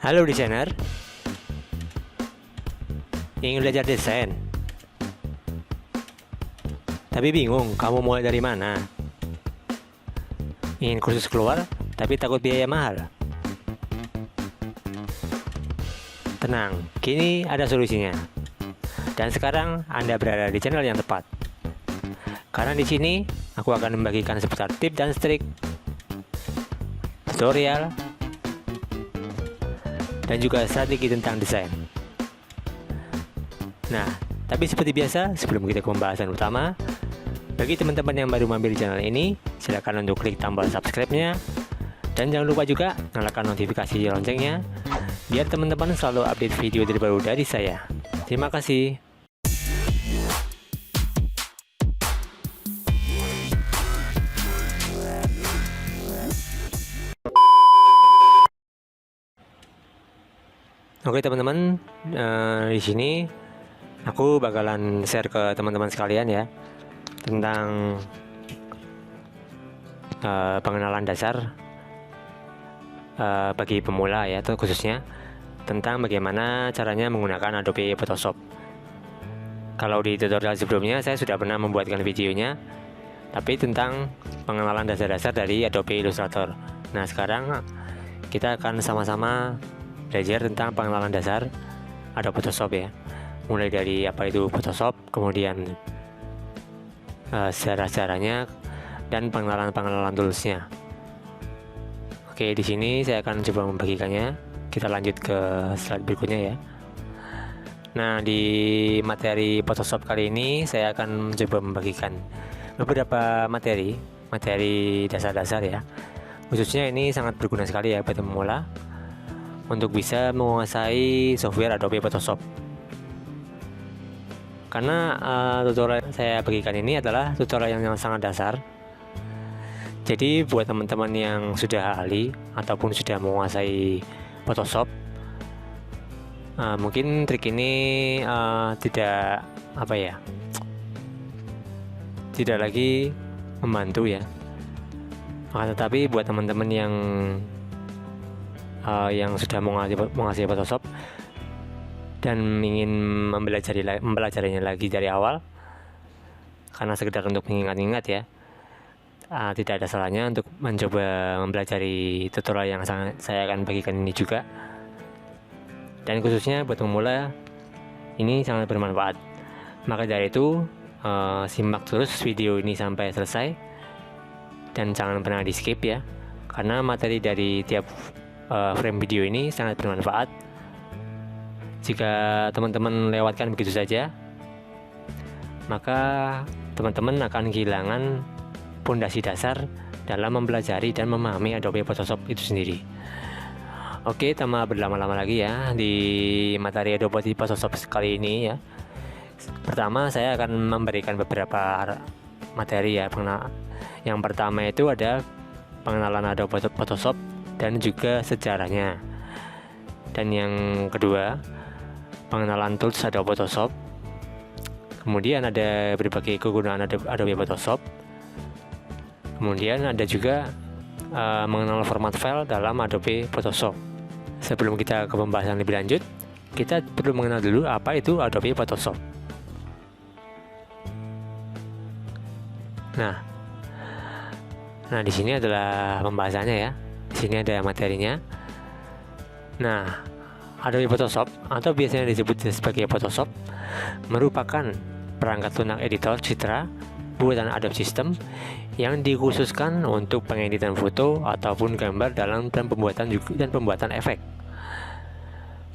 Halo desainer, ingin belajar desain, tapi bingung kamu mulai dari mana? Ingin kursus keluar, tapi takut biaya mahal. Tenang, kini ada solusinya. Dan sekarang Anda berada di channel yang tepat. Karena di sini aku akan membagikan seputar tips dan trik, tutorial, dan juga strategi tentang desain. Nah, tapi seperti biasa, sebelum kita ke pembahasan utama, bagi teman-teman yang baru mampir di channel ini, silakan untuk klik tombol subscribe-nya, dan jangan lupa juga nyalakan notifikasi loncengnya, biar teman-teman selalu update video terbaru dari saya. Terima kasih. Oke teman-teman, di sini aku bakalan share ke teman-teman sekalian ya tentang pengenalan dasar bagi pemula ya, khususnya tentang bagaimana caranya menggunakan Adobe Photoshop. Kalau di tutorial sebelumnya saya sudah pernah membuatkan videonya, tapi tentang pengenalan dasar-dasar dari Adobe Illustrator. Nah sekarang kita akan sama-sama belajar tentang pengenalan dasar Adobe Photoshop ya, mulai dari apa itu Photoshop, kemudian sejarah-sejarahnya, dan pengenalan toolsnya. Oke, di sini saya akan coba membagikannya. Kita lanjut ke slide berikutnya ya. Nah, di materi Photoshop kali ini saya akan mencoba membagikan beberapa materi dasar-dasar ya. Khususnya ini sangat berguna sekali ya bagi pemula untuk bisa menguasai software Adobe Photoshop. Karena tutorial saya bagikan ini adalah tutorial yang sangat dasar. Jadi buat teman-teman yang sudah ahli ataupun sudah menguasai Photoshop, mungkin trik ini tidak lagi membantu ya. Tetapi buat teman-teman yang sudah menguasai Photoshop dan ingin mempelajarinya lagi dari awal, karena sekedar untuk mengingat-ingat ya, tidak ada salahnya untuk mencoba mempelajari tutorial yang saya akan bagikan ini juga. Dan khususnya buat pemula ini sangat bermanfaat. Maka dari itu simak terus video ini sampai selesai dan jangan pernah di skip ya, karena materi dari tiap frame video ini sangat bermanfaat. Jika teman-teman lewatkan begitu saja, maka teman-teman akan kehilangan pondasi dasar dalam mempelajari dan memahami Adobe Photoshop itu sendiri. Oke, tanpa berlama-lama lagi ya di materi Adobe Photoshop kali ini ya. Pertama saya akan memberikan beberapa materi ya. Yang pertama itu ada pengenalan Adobe Photoshop dan juga sejarahnya. Dan yang kedua, pengenalan tools Adobe Photoshop. Kemudian ada berbagai kegunaan Adobe Photoshop. Kemudian ada juga mengenal format file dalam Adobe Photoshop. Sebelum kita ke pembahasan lebih lanjut, kita perlu mengenal dulu apa itu Adobe Photoshop. Nah, di sini adalah pembahasannya ya. Di sini ada materinya. Nah, Adobe Photoshop atau biasanya disebut sebagai Photoshop merupakan perangkat lunak editor citra buatan Adobe System yang dikhususkan untuk pengeditan foto ataupun gambar dan pembuatan efek.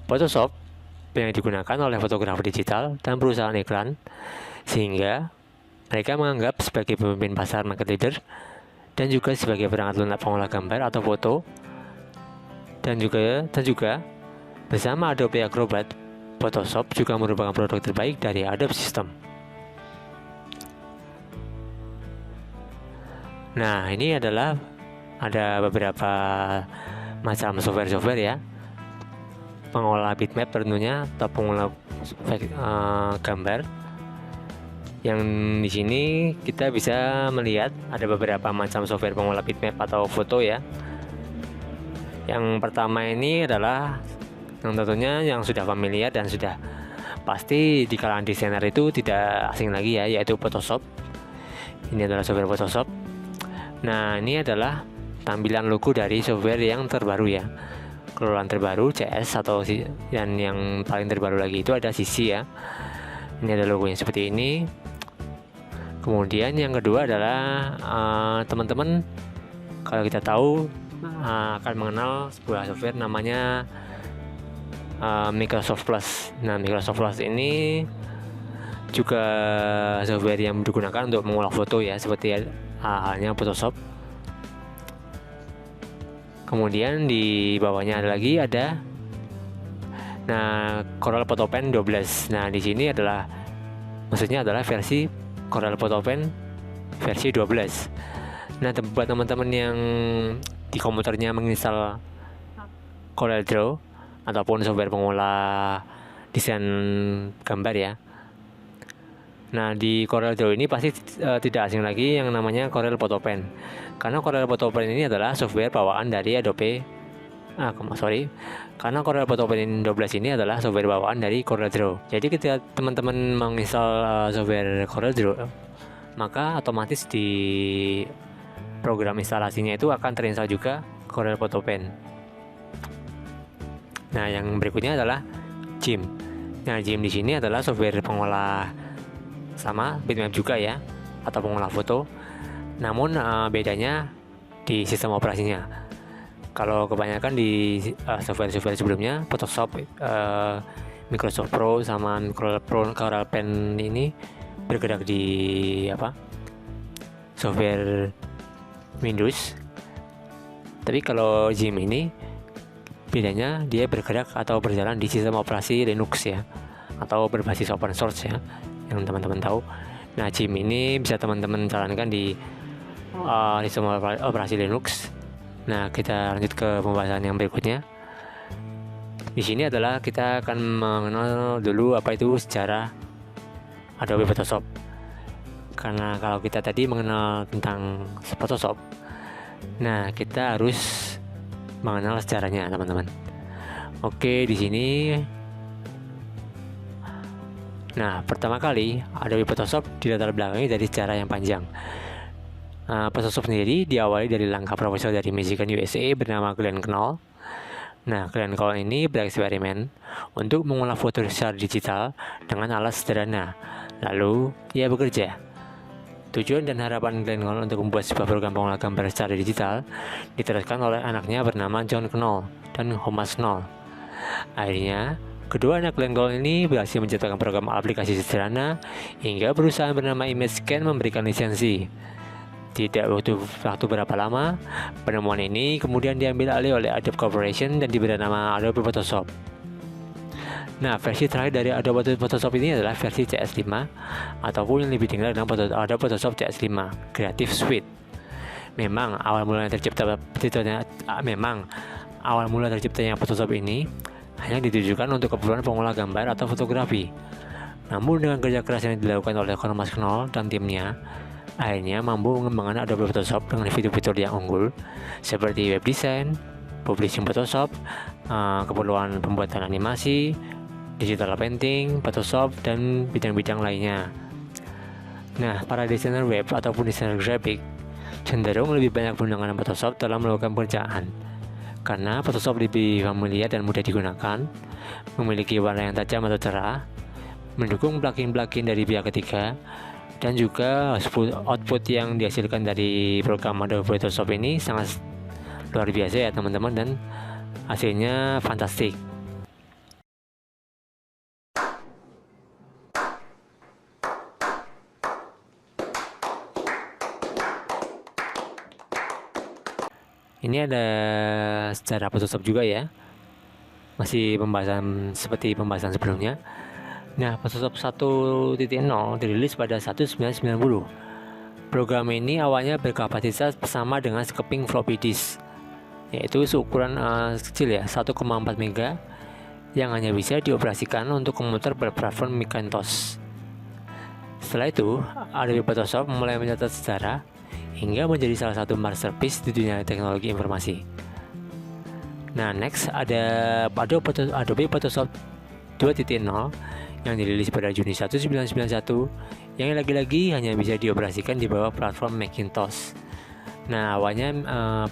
Photoshop yang digunakan oleh fotografer digital dan perusahaan iklan, sehingga mereka menganggap sebagai pemimpin pasar market leader dan juga sebagai perangkat lunak pengolah gambar atau foto, dan juga bersama Adobe Acrobat, Photoshop juga merupakan produk terbaik dari Adobe System. Nah, ini ada beberapa macam software ya, pengolah bitmap tentunya atau pengolah gambar. Yang di sini kita bisa melihat ada beberapa macam software pengolah bitmap atau foto ya. Yang pertama ini adalah yang tentunya yang sudah familiar dan sudah pasti di kalangan desainer itu tidak asing lagi ya, yaitu Photoshop. Ini adalah software Photoshop. Nah, ini adalah tampilan logo dari software yang terbaru ya. Keluaran terbaru CS atau dan yang paling terbaru lagi itu ada CC ya. Ini ada logonya seperti ini. Kemudian yang kedua adalah teman-teman kalau kita tahu akan mengenal sebuah software namanya Microsoft Plus. Nah, Microsoft Plus ini juga software yang digunakan untuk mengolah foto ya, seperti halnya Photoshop. Kemudian di bawahnya ada Corel Photo Pen 12. Nah, di sini maksudnya adalah versi Corel Photo Pen versi 12. Nah, buat teman-teman yang di komputernya menginstal Corel Draw ataupun software pengolah desain gambar ya. Nah, di Corel Draw ini pasti tidak asing lagi yang namanya Corel Photo Pen. Karena Corel Photo Pen ini adalah software bawaan dari Adobe. Karena Corel Photo Pen 12 ini adalah software bawaan dari Corel Draw. Jadi ketika teman-teman menginstal software Corel Draw, maka otomatis di program instalasinya itu akan terinstall juga Corel Photo Pen. Nah, yang berikutnya adalah GIMP. Nah, GIMP di sini adalah software pengolah sama bitmap juga ya, atau pengolah foto. Namun bedanya di sistem operasinya. Kalau kebanyakan di software-software sebelumnya, Photoshop, Microsoft Pro sama Corel Pen ini bergerak di software Windows. Tapi kalau GIMP ini bedanya dia bergerak atau berjalan di sistem operasi Linux ya, atau berbasis open source ya, yang teman-teman tahu. Nah, GIMP ini bisa teman-teman jalankan di sistem operasi Linux. Nah, kita lanjut ke pembahasan yang berikutnya. Di sini adalah kita akan mengenal dulu apa itu sejarah Adobe Photoshop. Karena kalau kita tadi mengenal tentang Photoshop, nah kita harus mengenal sejarahnya, teman-teman. Oke, di sini. Nah, pertama kali Adobe Photoshop dilatar belakangi dari sejarah yang panjang. Photoshop sendiri diawali dari langkah profesor dari Michigan, USA bernama Glenn Knoll. Nah, Glenn Knoll ini bereksperimen untuk mengolah foto secara digital dengan alat sederhana. Lalu, ia bekerja. Tujuan dan harapan Glenn Knoll untuk membuat sebuah program pengolah gambar secara digital diteruskan oleh anaknya bernama John Knoll dan Thomas Knoll. Akhirnya, kedua anak Glenn Knoll ini berhasil menciptakan program aplikasi sederhana hingga perusahaan bernama ImageScan memberikan lisensi. Tidak butuh waktu berapa lama, penemuan ini kemudian diambil alih oleh Adobe Corporation dan diberi nama Adobe Photoshop. Nah, versi terakhir dari Adobe Photoshop ini adalah versi CS5 ataupun yang lebih dikenal dengan Adobe Photoshop CS5 Creative Suite. Memang awal mula terciptanya Photoshop ini hanya ditujukan untuk keperluan pengolah gambar atau fotografi. Namun dengan kerja keras yang dilakukan oleh Thomas Knoll dan timnya, akhirnya mampu mengembangkan Adobe Photoshop dengan fitur-fitur yang unggul seperti web design, publishing Photoshop, keperluan pembuatan animasi, digital painting, Photoshop, dan bidang-bidang lainnya. Nah, para desainer web ataupun desainer grafik cenderung lebih banyak menggunakan Photoshop dalam melakukan pekerjaan karena Photoshop lebih familiar dan mudah digunakan, memiliki warna yang tajam atau cerah, mendukung plugin-plugin dari pihak ketiga, dan juga output yang dihasilkan dari program Adobe Photoshop ini sangat luar biasa ya teman-teman, dan hasilnya fantastik. Ini ada secara Photoshop juga ya, masih pembahasan seperti pembahasan sebelumnya. Nah, Photoshop 1.0 dirilis pada 1990. Program ini awalnya berkapasitas sama dengan sekeping floppy disk, yaitu seukuran kecil ya, 1,4 MB, yang hanya bisa dioperasikan untuk komputer berplatform Macintosh. Setelah itu, Adobe Photoshop mulai mencatat sejarah hingga menjadi salah satu masterpiece di dunia teknologi informasi. Nah, next ada Adobe Photoshop 2.0 yang dirilis pada Juni 1991 yang lagi-lagi hanya bisa dioperasikan di bawah platform Macintosh. Nah, awalnya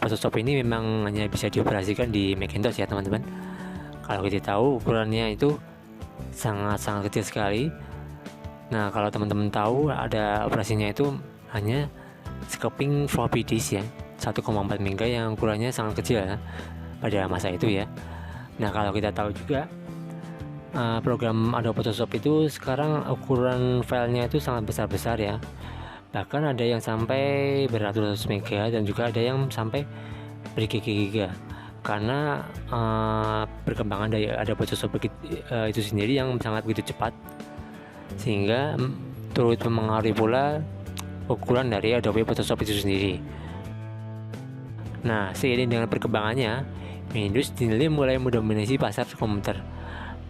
Photoshop ini memang hanya bisa dioperasikan di Macintosh ya teman-teman. Kalau kita tahu ukurannya itu sangat-sangat kecil sekali. Nah, kalau teman-teman tahu ada operasinya itu hanya scoping floppy disk ya, 1,4 MB yang ukurannya sangat kecil ya pada masa itu ya. Nah, kalau kita tahu juga program Adobe Photoshop itu sekarang ukuran filenya itu sangat besar-besar ya. Bahkan ada yang sampai beratus-ratus mega dan juga ada yang sampai bergiga-giga. Karena perkembangan dari Adobe Photoshop itu sendiri yang sangat begitu cepat, sehingga turut mempengaruhi pula ukuran dari Adobe Photoshop itu sendiri. Nah, seiring dengan perkembangannya, Windows dinilai mulai mendominasi pasar komputer.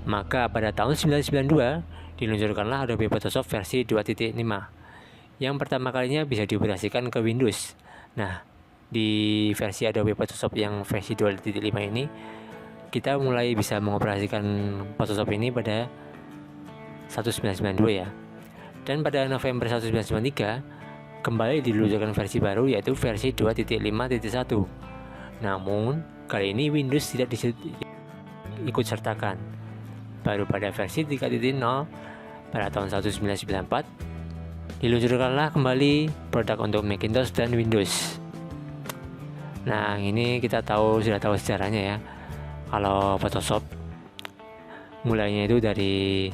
Maka pada tahun 1992 diluncurkanlah Adobe Photoshop versi 2.5 yang pertama kalinya bisa dioperasikan ke Windows. Nah, di versi Adobe Photoshop yang versi 2.5 ini kita mulai bisa mengoperasikan Photoshop ini pada 1992 ya. Dan pada November 1993 kembali diluncurkan versi baru yaitu versi 2.5.1. Namun kali ini Windows tidak ikut sertakan. Baru pada versi 3.0 pada tahun 1994 diluncurkanlah kembali produk untuk Macintosh dan Windows. Nah, ini kita sudah tahu sejarahnya ya. Kalau Photoshop mulainya itu dari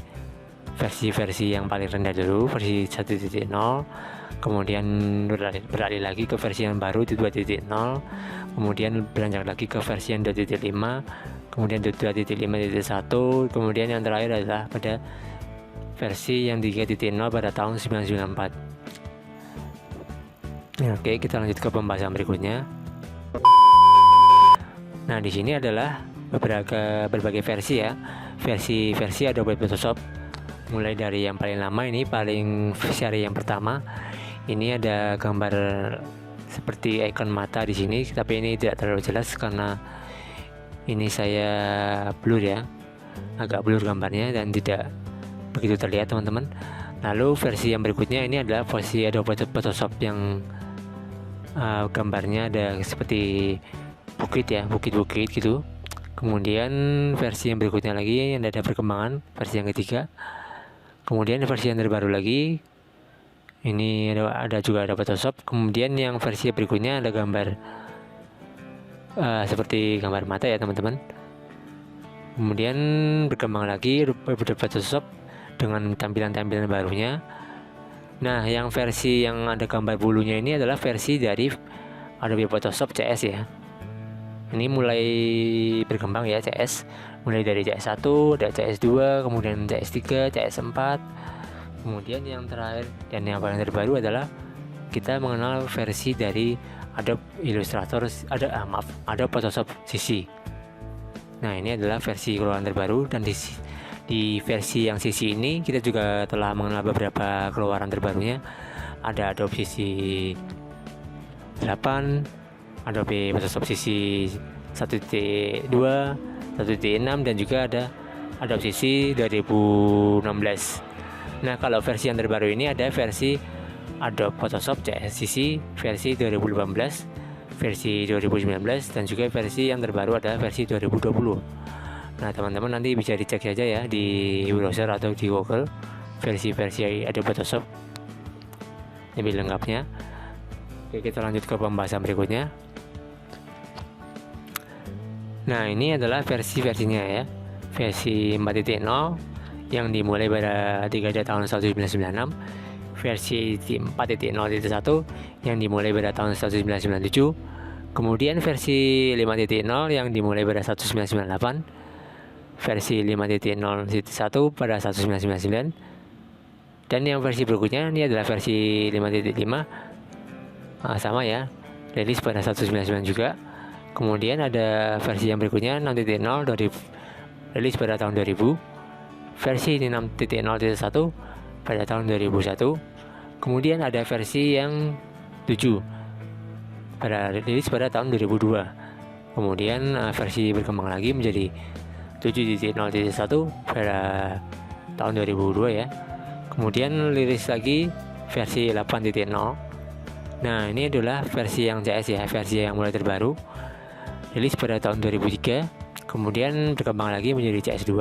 versi-versi yang paling rendah dulu, versi 1.0, kemudian beralih lagi ke versi yang baru di 2.0, kemudian beranjak lagi ke versi yang 2.5, kemudian 2.5.1, kemudian yang terakhir adalah pada versi yang 3.0 pada tahun 1994. Oke, kita lanjut ke pembahasan berikutnya. Nah, di sini adalah berbagai versi ya, versi Adobe Photoshop. Mulai dari yang paling lama ini, seri yang pertama. Ini ada gambar seperti ikon mata di sini, tapi ini tidak terlalu jelas karena ini saya blur ya, agak blur gambarnya dan tidak begitu terlihat teman-teman. Lalu versi yang berikutnya ini adalah versi Adobe Photoshop yang gambarnya ada seperti bukit ya, bukit-bukit gitu. Kemudian versi yang berikutnya lagi ada perkembangan versi yang ketiga. Kemudian versi yang terbaru lagi ini ada juga ada Photoshop. Kemudian yang versi berikutnya ada gambar seperti gambar mata ya teman-teman. Kemudian berkembang lagi Photoshop dengan tampilan-tampilan barunya. Nah, yang versi yang ada gambar bulunya ini adalah versi dari Adobe Photoshop CS ya. Ini mulai berkembang ya CS, mulai dari CS1, ada CS2, kemudian CS3, CS4. Kemudian yang terakhir dan yang paling terbaru adalah kita mengenal versi dari Adobe Illustrator, Adobe Photoshop CC. Nah, ini adalah versi keluaran terbaru, dan di versi yang CC ini kita juga telah mengenal beberapa keluaran terbarunya. Ada Adobe CC 8, Adobe Photoshop CC 1.2, 1.6, dan juga ada Adobe CC 2016. Nah, kalau versi yang terbaru ini ada versi Adobe Photoshop CC versi 2018, versi 2019, dan juga versi yang terbaru adalah versi 2020. Nah, teman-teman nanti bisa dicek saja ya di browser atau di Google versi-versi Adobe Photoshop lebih lengkapnya. Oke, kita lanjut ke pembahasan berikutnya. Nah, ini adalah versi-versinya ya. Versi 4.0 yang dimulai pada 3 tahun 1996, versi 4.0.1 yang dimulai pada tahun 1997, kemudian versi 5.0 yang dimulai pada 1998, versi 5.0.1 pada 1999, dan yang versi berikutnya ini adalah versi 5.5, sama ya, rilis pada 1999 juga. Kemudian ada versi yang berikutnya 6.0 dari rilis pada tahun 2000, versi 6.0.1 pada tahun 2001. Kemudian ada versi yang 7 pada rilis pada tahun 2002. Kemudian versi berkembang lagi menjadi 7.0.1 pada tahun 2002 ya. Kemudian rilis lagi versi 8.0. Nah, ini adalah versi yang CS ya, versi yang mulai terbaru. Rilis pada tahun 2003. Kemudian berkembang lagi menjadi CS2.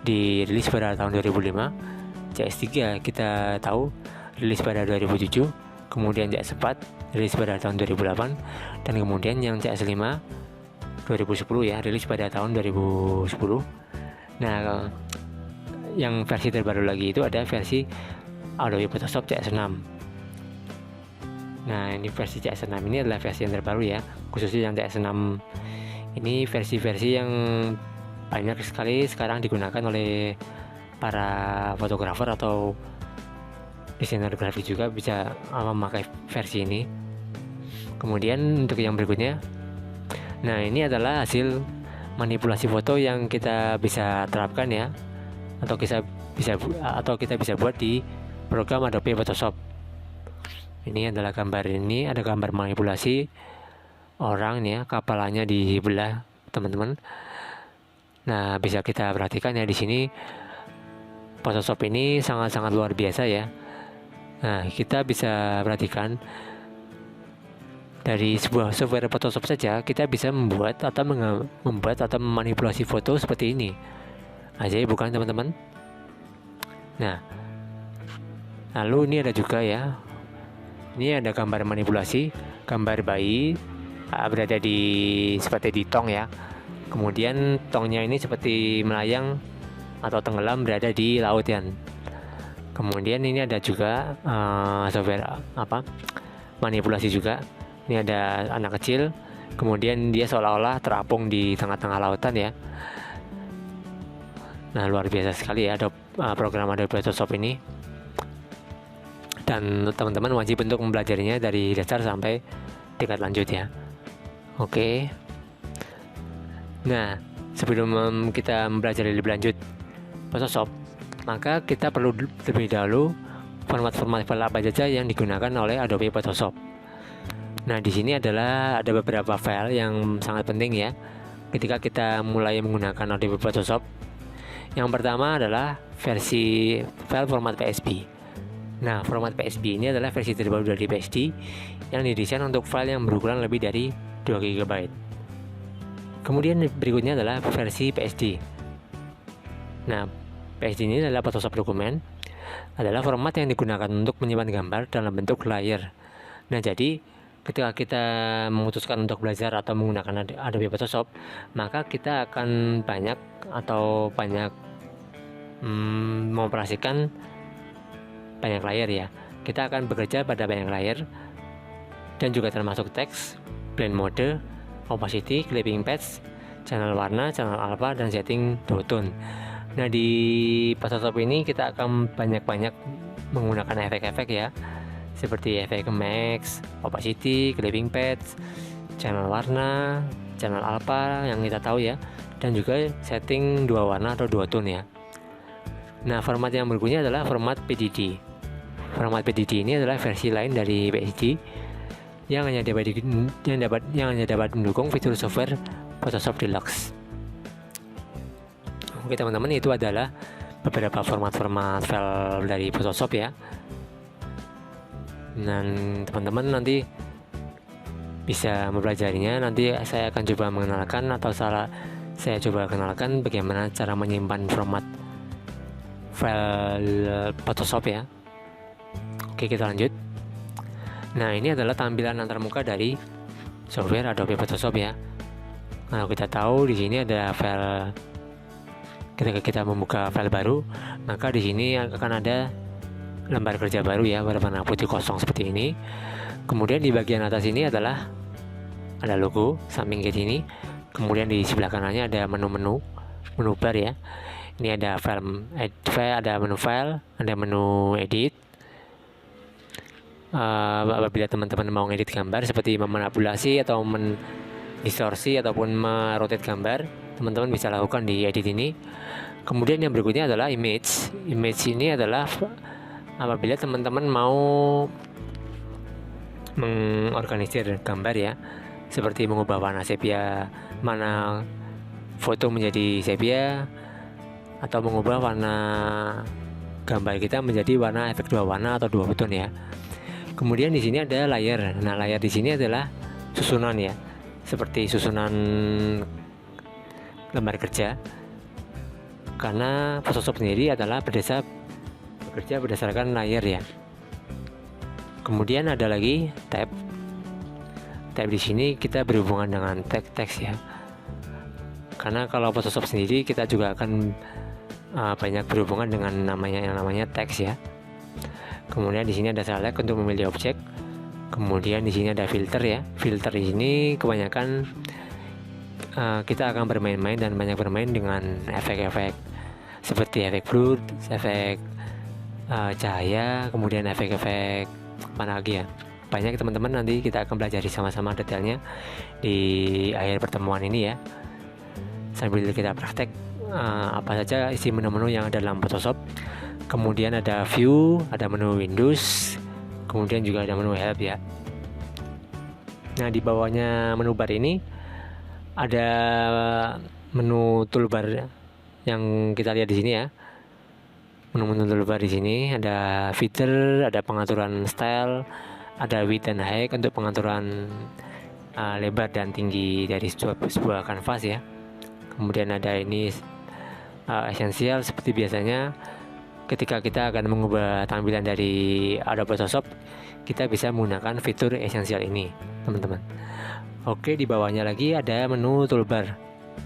Dirilis pada tahun 2005. CS3 kita tahu rilis pada 2007. Kemudian CS4 rilis pada tahun 2008. Dan kemudian yang CS5 2010 ya, rilis pada tahun 2010. Nah, yang versi terbaru lagi itu ada versi Adobe Photoshop CS6. Nah, ini versi CS6 ini adalah versi yang terbaru ya, khususnya yang CS6 ini versi-versi yang banyak sekali sekarang digunakan oleh para fotografer atau desainer grafis juga bisa memakai versi ini. Kemudian untuk yang berikutnya, nah ini adalah hasil manipulasi foto yang kita bisa terapkan ya, atau kita bisa buat di program Adobe Photoshop. Ini adalah ini ada gambar manipulasi orang nih ya, kepalanya dibelah teman-teman. Nah, bisa kita perhatikan ya di sini Photoshop ini sangat-sangat luar biasa ya. Nah, kita bisa perhatikan dari sebuah software Photoshop saja kita bisa membuat atau memanipulasi foto seperti ini. Ajaib bukan teman-teman? Nah, lalu ini ada juga ya. Ini ada gambar manipulasi, gambar bayi berada seperti di tong ya. Kemudian tongnya ini seperti melayang atau tenggelam berada di laut ya. Kemudian ini ada juga software manipulasi juga. Ini ada anak kecil, kemudian dia seolah-olah terapung di tengah-tengah lautan ya. Nah, luar biasa sekali ya program Adobe Photoshop ini. Dan teman-teman wajib untuk mempelajarinya dari dasar sampai tingkat lanjut ya. Oke. Nah, sebelum kita mempelajari lebih lanjut Photoshop, maka kita perlu terlebih dahulu format-format file apa saja yang digunakan oleh Adobe Photoshop. Nah, di sini ada beberapa file yang sangat penting ya ketika kita mulai menggunakan Adobe Photoshop. Yang pertama adalah versi file format PSB. Nah, format PSB ini adalah versi terbaru dari PSD yang didesain untuk file yang berukuran lebih dari 2 GB. Kemudian berikutnya adalah versi PSD. Nah, PSD ini adalah Photoshop dokumen, adalah format yang digunakan untuk menyimpan gambar dalam bentuk layer. Nah, jadi ketika kita memutuskan untuk belajar atau menggunakan Adobe Photoshop, maka kita akan banyak mengoperasikan banyak layer ya. Kita akan bekerja pada banyak layer dan juga termasuk teks, blend mode, opacity, clipping path, channel warna, channel alpha, dan setting dual tone. Nah, di Photoshop ini kita akan banyak-banyak menggunakan efek-efek ya, seperti efek max, opacity, clipping path, channel warna, channel alpha yang kita tahu ya, dan juga setting dua warna atau dual tone ya. Nah, format yang berikutnya adalah format PDD. Format PDD ini adalah versi lain dari PSD yang hanya dapat mendukung fitur software Photoshop Deluxe. Oke teman-teman, itu adalah beberapa format-format file dari Photoshop ya. Dan teman-teman nanti bisa mempelajarinya. Nanti saya akan coba mengenalkan saya coba kenalkan bagaimana cara menyimpan format file Photoshop ya. Oke, kita lanjut. Nah, ini adalah tampilan antarmuka dari software Adobe Photoshop ya. Nah, kita tahu di sini ada file. Ketika kita membuka file baru, maka di sini akan ada lembar kerja baru ya, berwarna putih kosong seperti ini. Kemudian di bagian atas ini ada logo samping kiri ini. Kemudian di sebelah kanannya ada menu bar ya. Ini ada ada menu file, ada menu edit. Apabila teman-teman mau ngedit gambar seperti memanipulasi atau mendistorsi ataupun merotate gambar, teman-teman bisa lakukan di edit ini. Kemudian yang berikutnya adalah image. Image ini adalah apabila teman-teman mau mengorganisir gambar ya, seperti mengubah warna sepia mana foto menjadi sepia, atau mengubah warna gambar kita menjadi warna efek 2 warna atau 2 tone ya. Kemudian di sini ada layer. Nah, layer di sini adalah susunan ya, seperti susunan lembar kerja. Karena Photoshop sendiri adalah bekerja berdasarkan layer ya. Kemudian ada lagi tab. Tab di sini kita berhubungan dengan teks ya. Karena kalau Photoshop sendiri kita juga akan banyak berhubungan dengan yang namanya teks ya. Kemudian di sini ada select untuk memilih objek. Kemudian di sini ada filter ya. Filter di sini kebanyakan kita akan bermain-main dan banyak bermain dengan efek-efek seperti efek blur, efek cahaya, kemudian efek-efek apa lagi ya. Banyak teman-teman, nanti kita akan pelajari sama-sama detailnya di akhir pertemuan ini ya. Sambil kita praktek apa saja isi menu-menu yang ada dalam Photoshop. Kemudian ada view, ada menu Windows, kemudian juga ada menu help ya. Nah, di bawahnya menu bar ini ada menu toolbar yang kita lihat di sini ya. Menu-menu toolbar di sini ada feature, ada pengaturan style, ada width dan height untuk pengaturan lebar dan tinggi dari sebuah kanvas ya. Kemudian ada ini esensial, seperti biasanya ketika kita akan mengubah tampilan dari Adobe Photoshop, kita bisa menggunakan fitur esensial ini, teman-teman. Oke, di bawahnya lagi ada menu toolbar.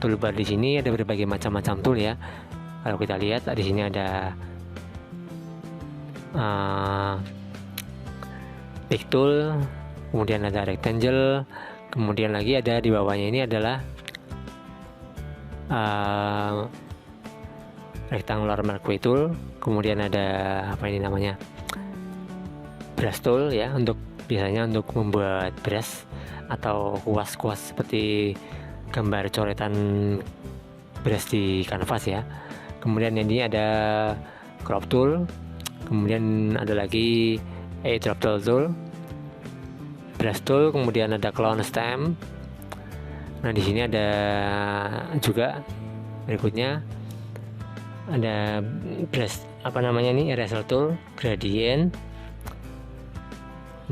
Toolbar di sini ada berbagai macam-macam tool ya. Kalau kita lihat di sini ada pick tool, kemudian ada rectangle, kemudian lagi ada di bawahnya ini adalah rectangular marquee tool, kemudian ada apa ini namanya, brush tool ya, untuk biasanya untuk membuat brush atau kuas-kuas seperti gambar coretan brush di kanvas ya. Kemudian ini ada crop tool, kemudian ada lagi drop tool, brush tool, kemudian ada clone stamp. Nah, di sini ada juga berikutnya ada brush apa namanya ini, eraser tool, gradient.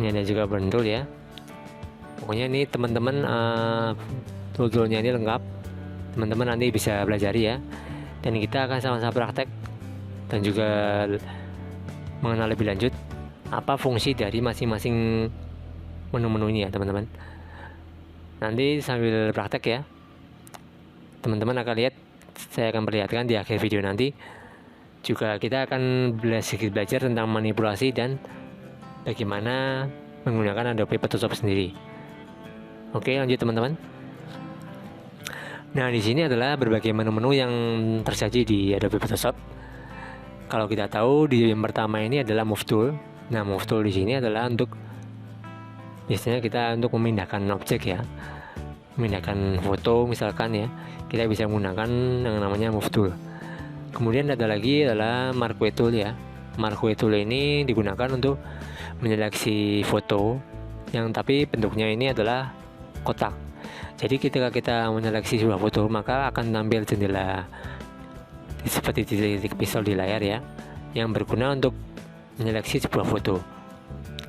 Ini ada juga burn tool ya. Pokoknya ini teman-teman tool-toolnya ini lengkap. Teman-teman nanti bisa pelajari ya. Dan kita akan sama-sama praktek dan juga mengenal lebih lanjut apa fungsi dari masing-masing menu-menu ini ya, teman-teman. Nanti sambil praktek ya, teman-teman akan lihat, saya akan perlihatkan di akhir video nanti. Juga kita akan belajar tentang manipulasi dan bagaimana menggunakan Adobe Photoshop sendiri. Oke, lanjut teman-teman. Nah, di sini adalah berbagai menu-menu yang tersaji di Adobe Photoshop. Kalau kita tahu, di yang pertama ini adalah Move Tool. Nah, Move Tool di sini adalah untuk biasanya kita untuk memindahkan objek ya, memindahkan foto misalkan ya, kita bisa menggunakan yang namanya Move Tool. Kemudian ada lagi adalah Marquee Tool ya. Marquee Tool ini digunakan untuk menyeleksi foto yang tapi bentuknya ini adalah kotak. Jadi ketika kita menyeleksi sebuah foto, maka akan tampil jendela seperti titik pixel di layar ya, yang berguna untuk menyeleksi sebuah foto.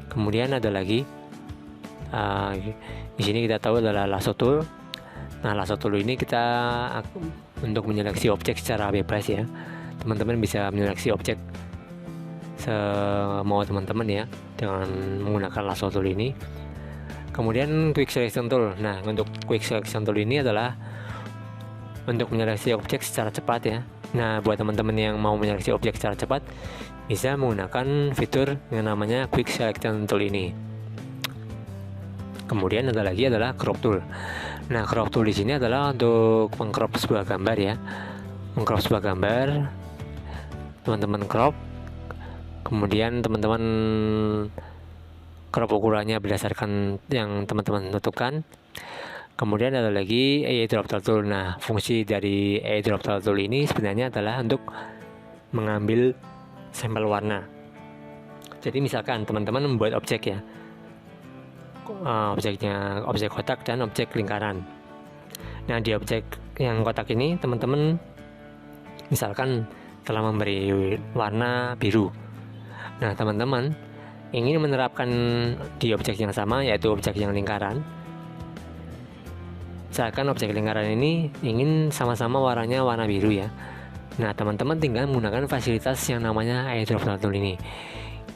Kemudian ada lagi di sini kita tahu adalah lasso tool. Nah, lasso tool ini kita untuk menyeleksi objek secara bebas ya. Teman-teman bisa menyeleksi objek semau teman-teman ya dengan menggunakan lasso tool ini. Kemudian quick selection tool. Nah, untuk quick selection tool ini adalah untuk menyeleksi objek secara cepat ya. Nah, buat teman-teman yang mau menyeleksi objek secara cepat, bisa menggunakan fitur yang namanya quick selection tool ini. Kemudian ada lagi adalah crop tool. Nah, crop tool di sini adalah untuk mengcrop sebuah gambar ya. Mengcrop sebuah gambar, teman-teman crop. Kemudian teman-teman crop ukurannya berdasarkan yang teman-teman tentukan. Kemudian ada lagi drop tool. Nah, fungsi dari drop tool ini sebenarnya adalah untuk mengambil sampel warna. Jadi misalkan teman-teman membuat objek ya, objek kotak dan objek lingkaran. Nah, di objek yang kotak ini teman-teman misalkan telah memberi warna biru. Nah, teman-teman ingin menerapkan di objek yang sama, yaitu objek yang lingkaran. Misalkan objek lingkaran ini ingin sama-sama warnanya warna biru ya. Nah, teman-teman tinggal menggunakan fasilitas yang namanya airdrop tool ini.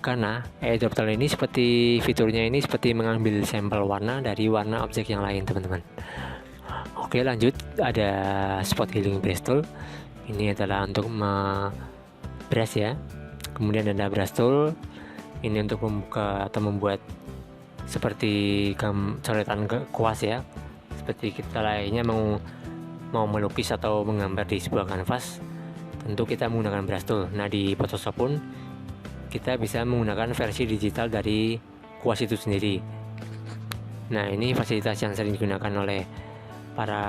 Karena airdrop tool ini fiturnya ini seperti mengambil sampel warna dari warna objek yang lain, teman-teman. Oke, lanjut, ada spot healing brush tool. Ini adalah untuk brush ya. Kemudian ada brush tool. Ini untuk membuka atau membuat seperti coretan kuas ya. Seperti kita lainnya mau melukis atau menggambar di sebuah kanvas, tentu kita menggunakan brush tool. Nah, di Photoshop pun kita bisa menggunakan versi digital dari kuas itu sendiri. Nah, ini fasilitas yang sering digunakan oleh para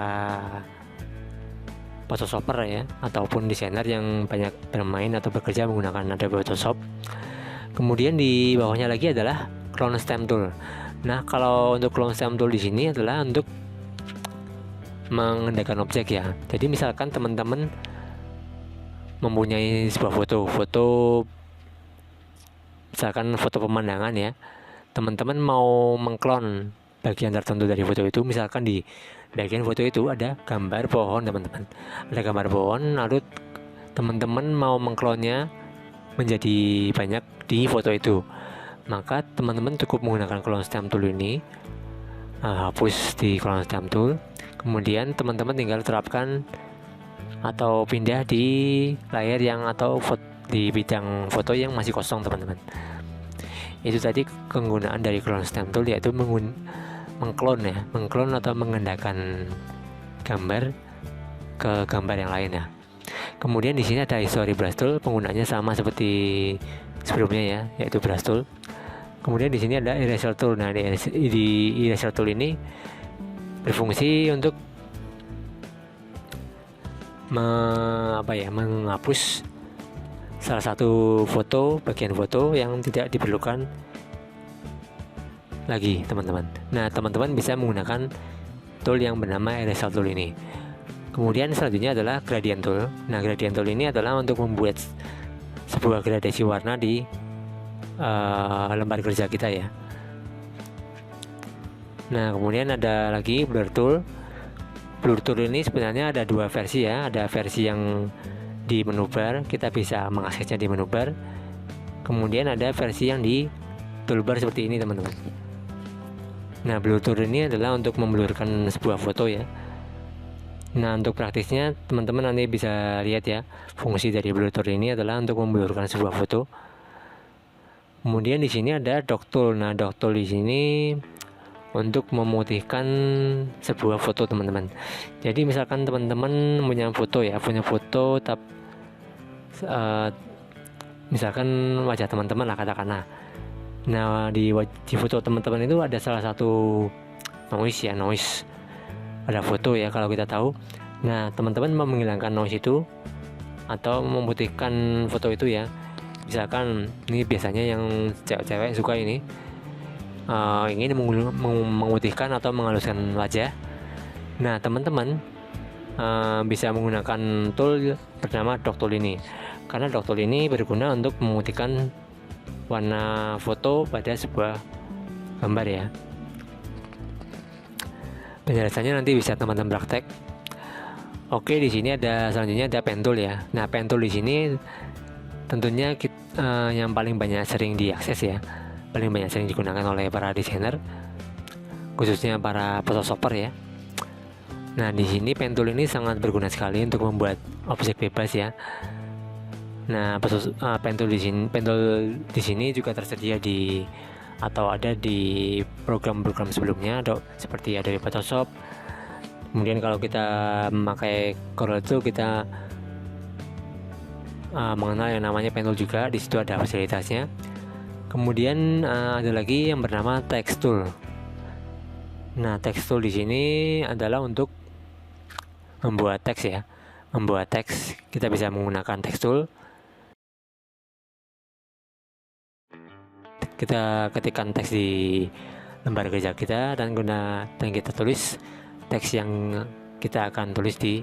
Photoshopper ya, ataupun desainer yang banyak bermain atau bekerja menggunakan Adobe Photoshop. Kemudian di bawahnya lagi adalah clone stamp tool. Nah, kalau untuk clone stamp tool di sini adalah untuk mengendalikan objek ya. Jadi misalkan teman-teman mempunyai sebuah foto misalkan foto pemandangan ya, teman-teman mau mengklon bagian tertentu dari foto itu. Misalkan di bagian foto itu ada gambar pohon, teman-teman, ada gambar pohon, lalu teman-teman mau mengklonnya menjadi banyak di foto itu, maka teman-teman cukup menggunakan clone stamp tool ini. Hapus di clone stamp tool, kemudian teman-teman tinggal terapkan atau pindah di layar yang atau di bidang foto yang masih kosong, teman-teman. Itu tadi penggunaan dari clone stamp tool, yaitu mengklon atau mengendahkan gambar ke gambar yang lain ya. Kemudian di sini ada history brush tool, penggunaannya sama seperti sebelumnya ya, yaitu brush tool. Kemudian di sini ada eraser tool. Nah, di eraser tool ini berfungsi untuk menghapus salah satu bagian foto yang tidak diperlukan lagi, teman-teman. Nah, teman-teman bisa menggunakan tool yang bernama eraser tool ini. Kemudian selanjutnya adalah gradient tool. Nah, gradient tool ini adalah untuk membuat sebuah gradasi warna di lembar kerja kita ya. Nah, kemudian ada lagi blur tool. Blur tool ini sebenarnya ada dua versi ya. Ada versi yang di menu bar, kita bisa mengaksesnya di menu bar. Kemudian ada versi yang di toolbar seperti ini, teman-teman. Nah, blur tool ini adalah untuk memblurkan sebuah foto ya. Nah, untuk praktisnya teman-teman nanti bisa lihat ya, fungsi dari blur tool ini adalah untuk memblurkan sebuah foto. Kemudian di sini ada dot tool. Nah, dot tool di sini untuk memutihkan sebuah foto, teman-teman. Jadi misalkan teman-teman punya foto misalkan wajah teman-teman lah katakanlah. Nah, di foto teman-teman itu ada salah satu noise, ada foto ya kalau kita tahu. Nah, teman-teman mau menghilangkan noise itu atau memutihkan foto itu ya. Misalkan ini biasanya yang cewek-cewek suka ini ingin memutihkan atau menghaluskan wajah. Nah, teman-teman bisa menggunakan tool bernama dot tool ini. Karena dot tool ini berguna untuk memutihkan warna foto pada sebuah gambar ya. Penjelasannya nanti bisa teman-teman praktek. Oke, di sini selanjutnya ada pen tool ya. Nah, pen tool di sini tentunya yang paling banyak sering diakses ya, paling banyak sering digunakan oleh para desainer, khususnya para Photoshopper ya. Nah, di sini pen tool ini sangat berguna sekali untuk membuat objek bebas ya. Nah, pen tool di sini juga tersedia ada di program-program sebelumnya, seperti Adobe Photoshop. Kemudian kalau kita memakai Corel Draw, kita mengenal yang namanya pen tool juga. Di situ ada fasilitasnya. Kemudian ada lagi yang bernama text tool. Nah, text tool di sini adalah untuk membuat teks ya. Membuat teks, kita bisa menggunakan text tool. Kita ketikkan teks di lembar kerja kita dan kita tulis teks yang kita akan tulis di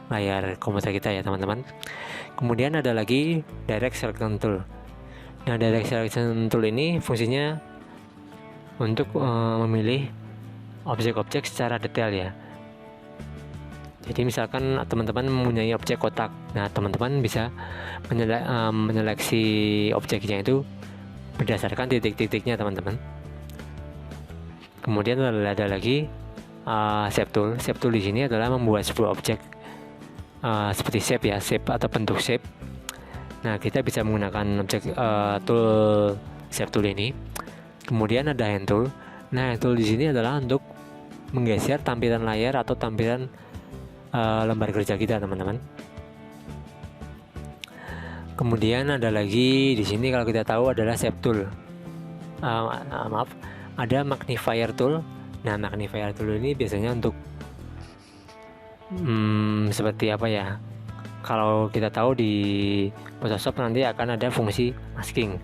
layar komputer kita ya teman-teman. Kemudian ada lagi Direct Selection Tool. Nah, Direct Selection Tool ini fungsinya untuk memilih objek-objek secara detail ya. Jadi misalkan teman-teman mempunyai objek kotak, nah teman-teman bisa menyeleksi objeknya itu berdasarkan titik-titiknya teman-teman. Kemudian ada lagi Shape Tool. Shape Tool di sini adalah membuat sebuah objek seperti shape ya, shape atau bentuk shape. Nah, kita bisa menggunakan objek tool Shape Tool ini. Kemudian ada Hand Tool. Nah, Hand Tool di sini adalah untuk menggeser tampilan layar atau tampilan lembar kerja kita teman-teman. Kemudian ada lagi di sini kalau kita tahu adalah Shape Tool. Ada Magnifier Tool. Nah, Magnifier Tool ini biasanya untuk seperti apa ya? Kalau kita tahu di Photoshop nanti akan ada fungsi masking,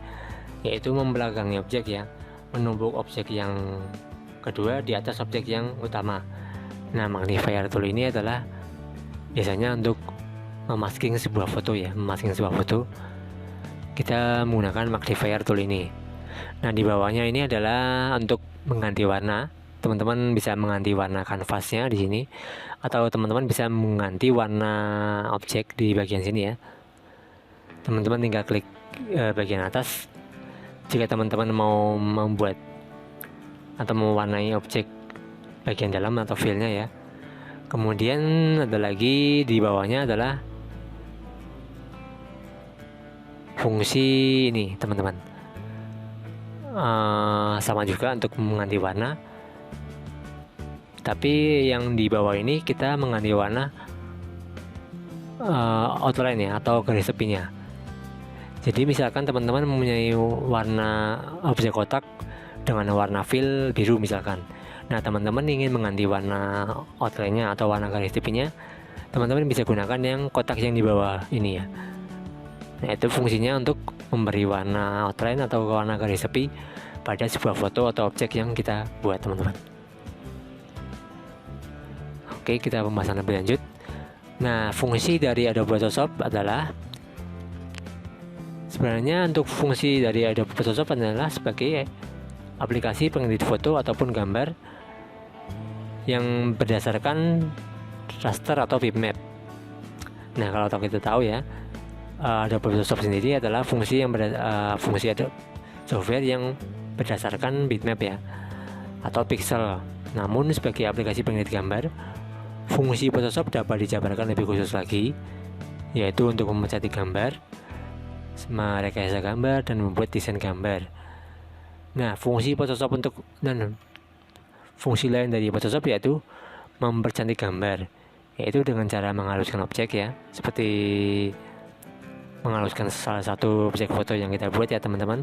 yaitu membelakangi objek ya, menumpuk objek yang kedua di atas objek yang utama. Nah, Magnifier Tool ini adalah biasanya untuk memasking sebuah foto ya, memasking sebuah foto. Kita menggunakan Magnifier Tool ini. Nah, di bawahnya ini adalah untuk mengganti warna. Teman-teman bisa mengganti warna kanvasnya di sini, atau teman-teman bisa mengganti warna objek di bagian sini ya. Teman-teman tinggal klik bagian atas jika teman-teman mau membuat atau mewarnai objek bagian dalam atau filenya ya. Kemudian ada lagi di bawahnya adalah fungsi ini teman-teman, sama juga untuk mengganti warna, tapi yang di bawah ini kita mengganti warna outline ya, atau garis tepinya. Jadi misalkan teman-teman mempunyai warna objek kotak dengan warna fill biru misalkan. Nah, teman-teman ingin mengganti warna outline-nya atau warna garis tepinya, teman-teman bisa gunakan yang kotak yang di bawah ini ya. Nah, itu fungsinya untuk memberi warna outline atau warna garis tepi pada sebuah foto atau objek yang kita buat teman-teman. Oke, kita pembahasan lebih lanjut. Nah, fungsi dari Adobe Photoshop adalah sebenarnya untuk fungsi dari Adobe Photoshop adalah sebagai aplikasi pengedit foto ataupun gambar yang berdasarkan raster atau bitmap. Nah, kalau kita tahu ya, Adobe Photoshop sendiri adalah fungsi ada software yang berdasarkan bitmap ya, atau pixel. Namun sebagai aplikasi pengedit gambar, fungsi Photoshop dapat dijabarkan lebih khusus lagi, yaitu untuk memecati gambar, merekayasa gambar, dan membuat desain gambar. Nah, fungsi lain dari Photoshop yaitu mempercantik gambar, yaitu dengan cara menghaluskan objek ya, seperti menghaluskan salah satu objek foto yang kita buat ya teman-teman,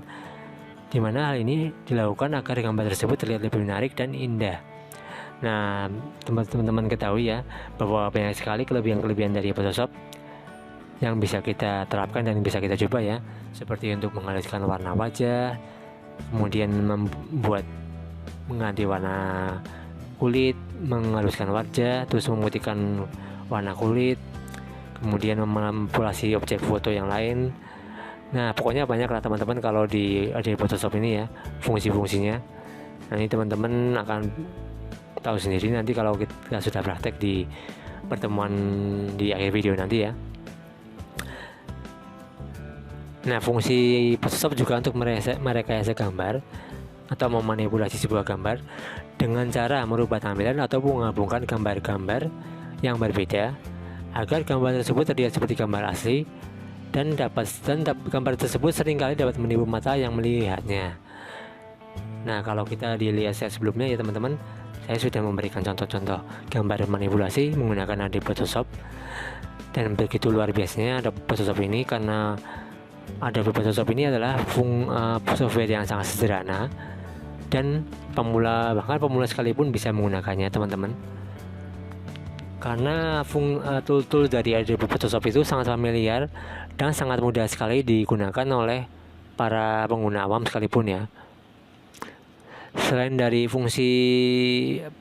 dimana hal ini dilakukan agar gambar tersebut terlihat lebih menarik dan indah. Nah, teman-teman ketahui ya bahwa banyak sekali kelebihan-kelebihan dari Photoshop yang bisa kita terapkan dan bisa kita coba ya, seperti untuk menghaluskan warna wajah, kemudian mengganti warna kulit, menghaluskan wajah, terus memutihkan warna kulit, kemudian memanipulasi objek foto yang lain. Nah, pokoknya banyak lah teman-teman kalau di Photoshop ini ya fungsi-fungsinya. Nah, ini teman-teman akan tahu sendiri nanti kalau kita sudah praktek di pertemuan di akhir video nanti ya. Nah, fungsi Photoshop juga untuk merekayasa gambar atau memanipulasi sebuah gambar dengan cara merubah tampilan atau menggabungkan gambar-gambar yang berbeda agar gambar tersebut terlihat seperti gambar asli, dan gambar tersebut seringkali dapat menipu mata yang melihatnya. Nah, kalau kita dilihat saya sebelumnya ya teman-teman, saya sudah memberikan contoh-contoh gambar manipulasi menggunakan Adobe Photoshop, dan begitu luar biasanya Adobe Photoshop ini, karena Adobe Photoshop ini adalah software yang sangat sederhana dan bahkan pemula sekalipun bisa menggunakannya teman-teman, karena tool-tool dari Adobe Photoshop itu sangat familiar dan sangat mudah sekali digunakan oleh para pengguna awam sekalipun ya. Selain dari fungsi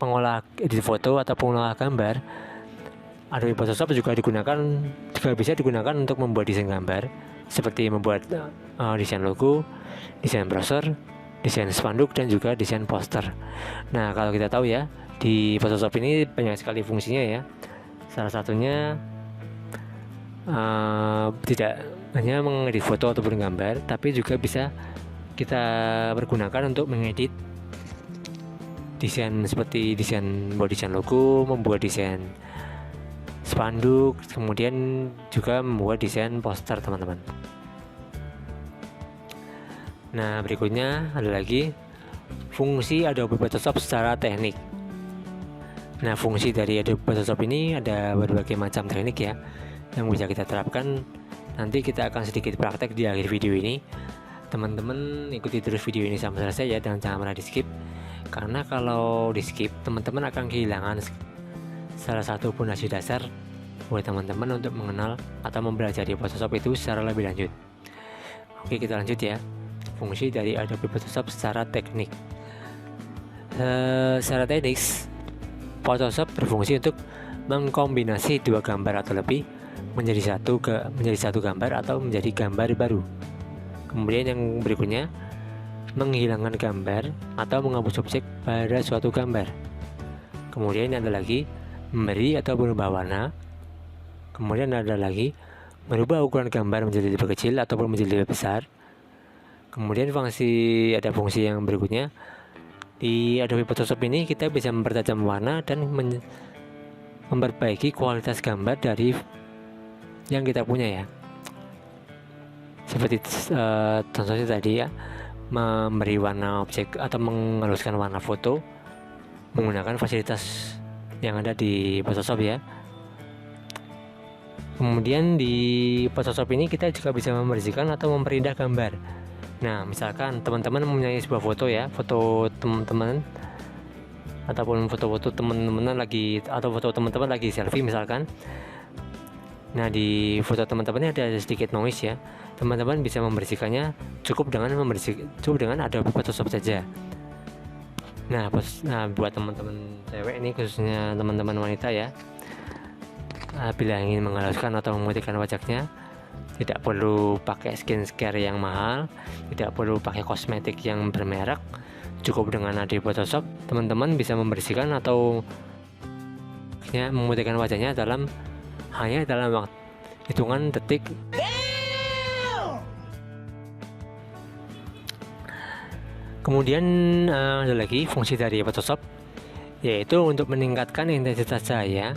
pengolah edit foto atau pengolah gambar, Adobe Photoshop juga bisa digunakan untuk membuat desain gambar, seperti membuat desain logo, desain browser, desain spanduk, dan juga desain poster. Nah, kalau kita tahu ya, di Photoshop ini banyak sekali fungsinya ya. Salah satunya tidak hanya mengedit foto ataupun gambar, tapi juga bisa kita pergunakan untuk mengedit desain, seperti membuat desain logo, membuat desain spanduk, kemudian juga membuat desain poster, teman-teman. Nah, berikutnya ada lagi fungsi Adobe Photoshop secara teknik. Nah, fungsi dari Adobe Photoshop ini ada berbagai macam teknik ya yang bisa kita terapkan. Nanti kita akan sedikit praktek di akhir video ini. Teman-teman ikuti terus video ini sampai selesai ya, dan jangan pernah di skip, karena kalau di skip teman-teman akan kehilangan salah satu fondasi dasar buat teman-teman untuk mengenal atau mempelajari Photoshop itu secara lebih lanjut. Oke, kita lanjut ya. Fungsi dari Adobe Photoshop secara teknik. Secara teknis, Photoshop berfungsi untuk mengkombinasi dua gambar atau lebih menjadi satu gambar atau menjadi gambar baru. Kemudian yang berikutnya, menghilangkan gambar atau menghapus objek pada suatu gambar. Kemudian ada lagi memberi atau berubah warna. Kemudian ada lagi merubah ukuran gambar menjadi lebih kecil ataupun menjadi lebih besar. Kemudian ada fungsi yang berikutnya. Di Adobe Photoshop ini kita bisa mempertajam warna dan memperbaiki kualitas gambar dari yang kita punya ya. Seperti contohnya tadi ya, memberi warna objek atau menghaluskan warna foto menggunakan fasilitas yang ada di Photoshop ya. Kemudian di Photoshop ini kita juga bisa membersihkan atau memperindah gambar. Nah, misalkan teman-teman mempunyai sebuah foto ya, foto teman-teman ataupun foto-foto teman-teman lagi, atau foto teman-teman lagi selfie misalkan. Nah, di foto teman-teman ini ada sedikit noise ya. Teman-teman bisa membersihkannya cukup dengan Adobe Photoshop saja. Nah, buat teman-teman cewek ini, khususnya teman-teman wanita ya, bila ingin menghaluskan atau memutihkan wajahnya, tidak perlu pakai skincare yang mahal, tidak perlu pakai kosmetik yang bermerek, cukup dengan Adobe Photoshop teman-teman bisa membersihkan atau memutihkan wajahnya hanya dalam waktu hitungan detik. Kemudian ada lagi fungsi dari Photoshop, yaitu untuk meningkatkan intensitas cahaya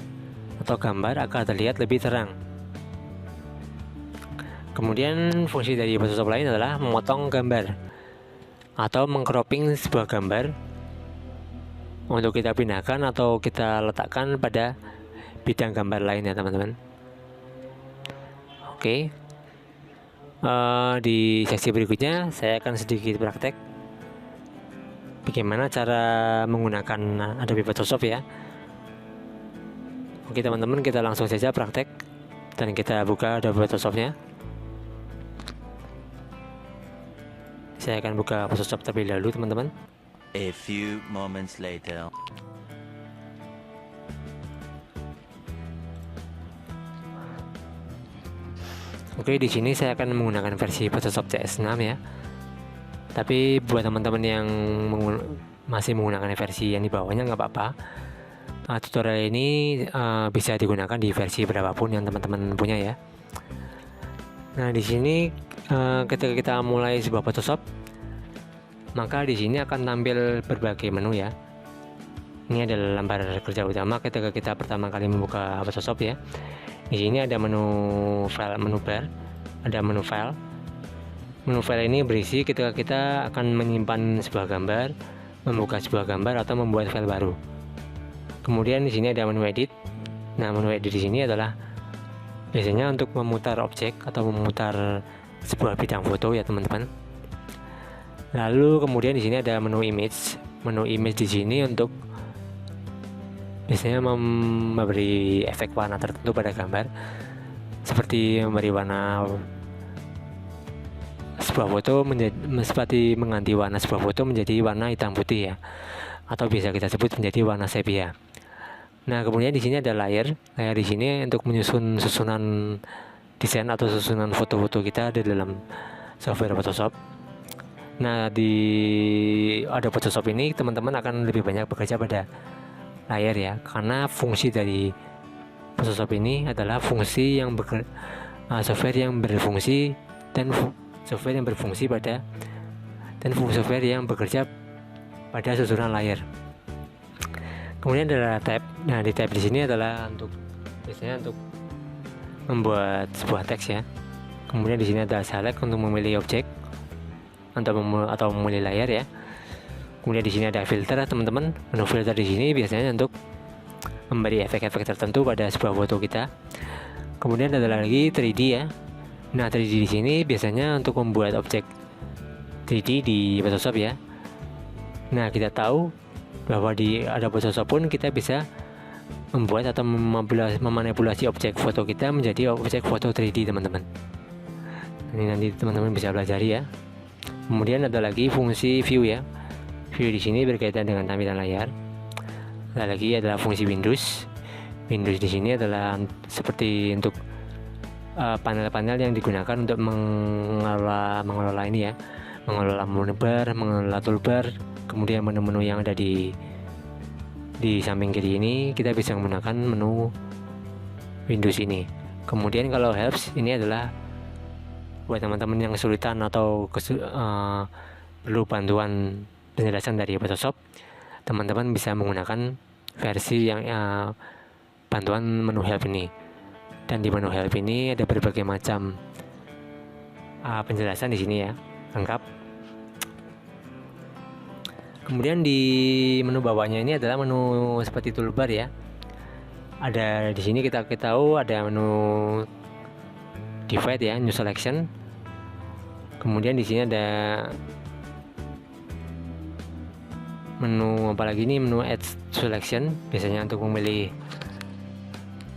atau gambar agar terlihat lebih terang. Kemudian fungsi dari Photoshop lain adalah memotong gambar atau mengcropping sebuah gambar untuk kita pindahkan atau kita letakkan pada bidang gambar lain ya teman-teman. Oke, di sesi berikutnya saya akan sedikit praktek bagaimana cara menggunakan Adobe Photoshop ya. Oke teman-teman, kita langsung saja praktek dan kita buka Adobe Photoshopnya. Saya akan buka Photoshop terlebih dahulu teman-teman. A few moments later. Oke, di sini saya akan menggunakan versi Photoshop CS6 ya. Tapi buat teman-teman yang masih menggunakan versi yang di bawahnya nggak apa-apa. Tutorial ini bisa digunakan di versi berapapun yang teman-teman punya ya. Nah, di sini ketika kita mulai sebuah Photoshop, maka di sini akan tampil berbagai menu ya. Ini adalah lembar kerja utama ketika kita pertama kali membuka Photoshop ya. Di sini ada menu file, menu bar, ada menu file. Menu file ini berisi ketika kita akan menyimpan sebuah gambar, membuka sebuah gambar atau membuat file baru. Kemudian di sini ada menu edit. Nah, menu edit di sini adalah biasanya untuk memutar objek atau memutar sebuah bidang foto ya teman-teman. Lalu kemudian di sini ada menu image. Menu image di sini untuk biasanya memberi efek warna tertentu pada gambar, seperti memberi warna sebuah foto seperti mengganti warna sebuah foto menjadi warna hitam putih ya, atau bisa kita sebut menjadi warna sepia. Nah, kemudian di sini ada layer di sini untuk menyusun susunan desain atau susunan foto-foto kita di dalam software Photoshop. Nah, di Adobe Photoshop ini teman-teman akan lebih banyak bekerja pada layer ya, karena fungsi dari Photoshop ini adalah fungsi yang software yang berfungsi dan software yang berfungsi pada software yang bekerja pada susunan layer. Kemudian ada tab. Nah, di tab di sini adalah biasanya untuk membuat sebuah teks ya. Kemudian di sini ada select untuk memilih objek atau memilih layar ya. Kemudian di sini ada filter teman-teman. Menu filter di sini biasanya untuk memberi efek-efek tertentu pada sebuah foto kita. Kemudian ada lagi 3D ya. Nah, 3D di sini biasanya untuk membuat objek 3D di Photoshop ya. Nah, kita tahu bahwa di Adobe Photoshop pun kita bisa membuat atau memanipulasi objek foto kita menjadi objek foto 3D teman-teman. Ini nanti teman-teman bisa pelajari ya. Kemudian ada lagi fungsi view ya. View di sini berkaitan dengan tampilan layar. Ada lagi adalah fungsi Windows. Windows di sini adalah seperti untuk panel-panel yang digunakan untuk mengelola ini ya, mengelola menu bar, mengelola toolbar. Kemudian menu-menu yang ada di samping kiri ini kita bisa menggunakan menu Windows ini. Kemudian kalau helps ini adalah buat teman-teman yang kesulitan atau perlu bantuan penjelasan dari Photoshop, teman-teman bisa menggunakan versi yang bantuan menu help ini. Dan di menu help ini ada berbagai macam penjelasan di sini ya, lengkap. Kemudian di menu bawahnya ini adalah menu seperti toolbar ya. Ada di sini kita tahu ada menu divide ya, new selection. Kemudian di sini ada menu apalagi ini, menu add selection, biasanya untuk memilih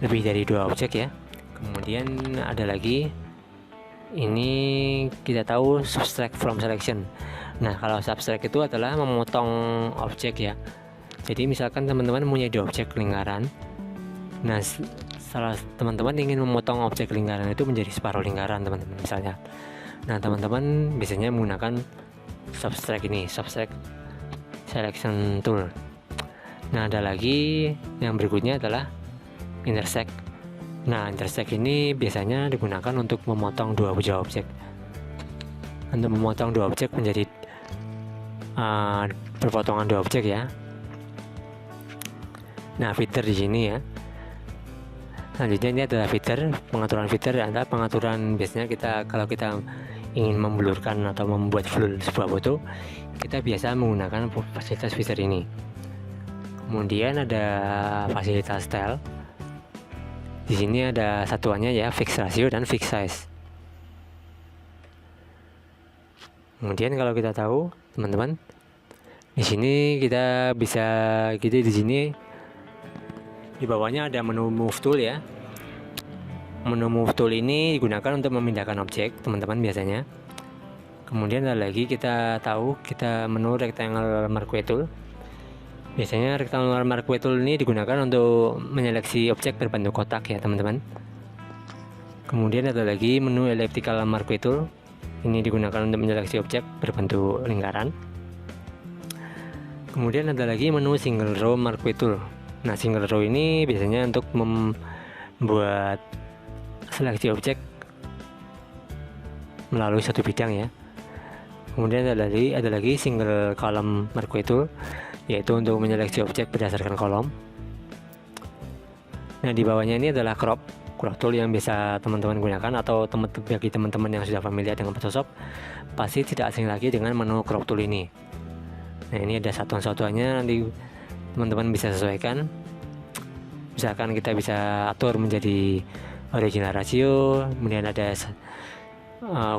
lebih dari 2 objek ya. Kemudian ada lagi ini kita tahu subtract from selection. Nah, kalau subtract itu adalah memotong objek ya. Jadi misalkan teman-teman punya 2 objek lingkaran. Nah, salah teman-teman ingin memotong objek lingkaran itu menjadi separuh lingkaran teman-teman misalnya. Nah, teman-teman biasanya menggunakan subtract ini, subtract selection tool. Nah, ada lagi yang berikutnya adalah intersect. Nah, intersect ini biasanya digunakan untuk memotong 2 buah objek. Untuk memotong 2 objek menjadi perpotongan 2 objek ya. Nah, filter di sini ya. Selanjutnya ini adalah filter. Pengaturan filter adalah pengaturan biasanya kalau kita ingin memblurkan atau membuat blur sebuah foto, kita biasa menggunakan fasilitas filter ini. Kemudian ada fasilitas style. Di sini ada satuannya ya, fixed ratio dan fixed size. Kemudian kalau kita tahu teman-teman, di sini kita bisa di sini di bawahnya ada menu move tool ya. Menu move tool ini digunakan untuk memindahkan objek teman-teman biasanya. Kemudian ada lagi kita tahu menu rectangle marquee tool. Biasanya rectangle marquee tool ini digunakan untuk menyeleksi objek berbentuk kotak ya teman-teman. Kemudian ada lagi menu elliptical marquee tool. Ini digunakan untuk menyeleksi objek berbentuk lingkaran. Kemudian ada lagi menu single row marquee tool. Nah, single row ini biasanya untuk membuat seleksi objek melalui satu bidang ya. Kemudian ada lagi single column marquee tool, yaitu untuk menyeleksi objek berdasarkan kolom. Nah, di bawahnya ini adalah crop tool yang biasa teman-teman gunakan, atau bagi teman-teman yang sudah familiar dengan Photoshop pasti tidak asing lagi dengan menu crop tool ini. Nah, ini ada satuan-satuannya, nanti teman-teman bisa sesuaikan. Misalkan kita bisa atur menjadi original ratio, kemudian ada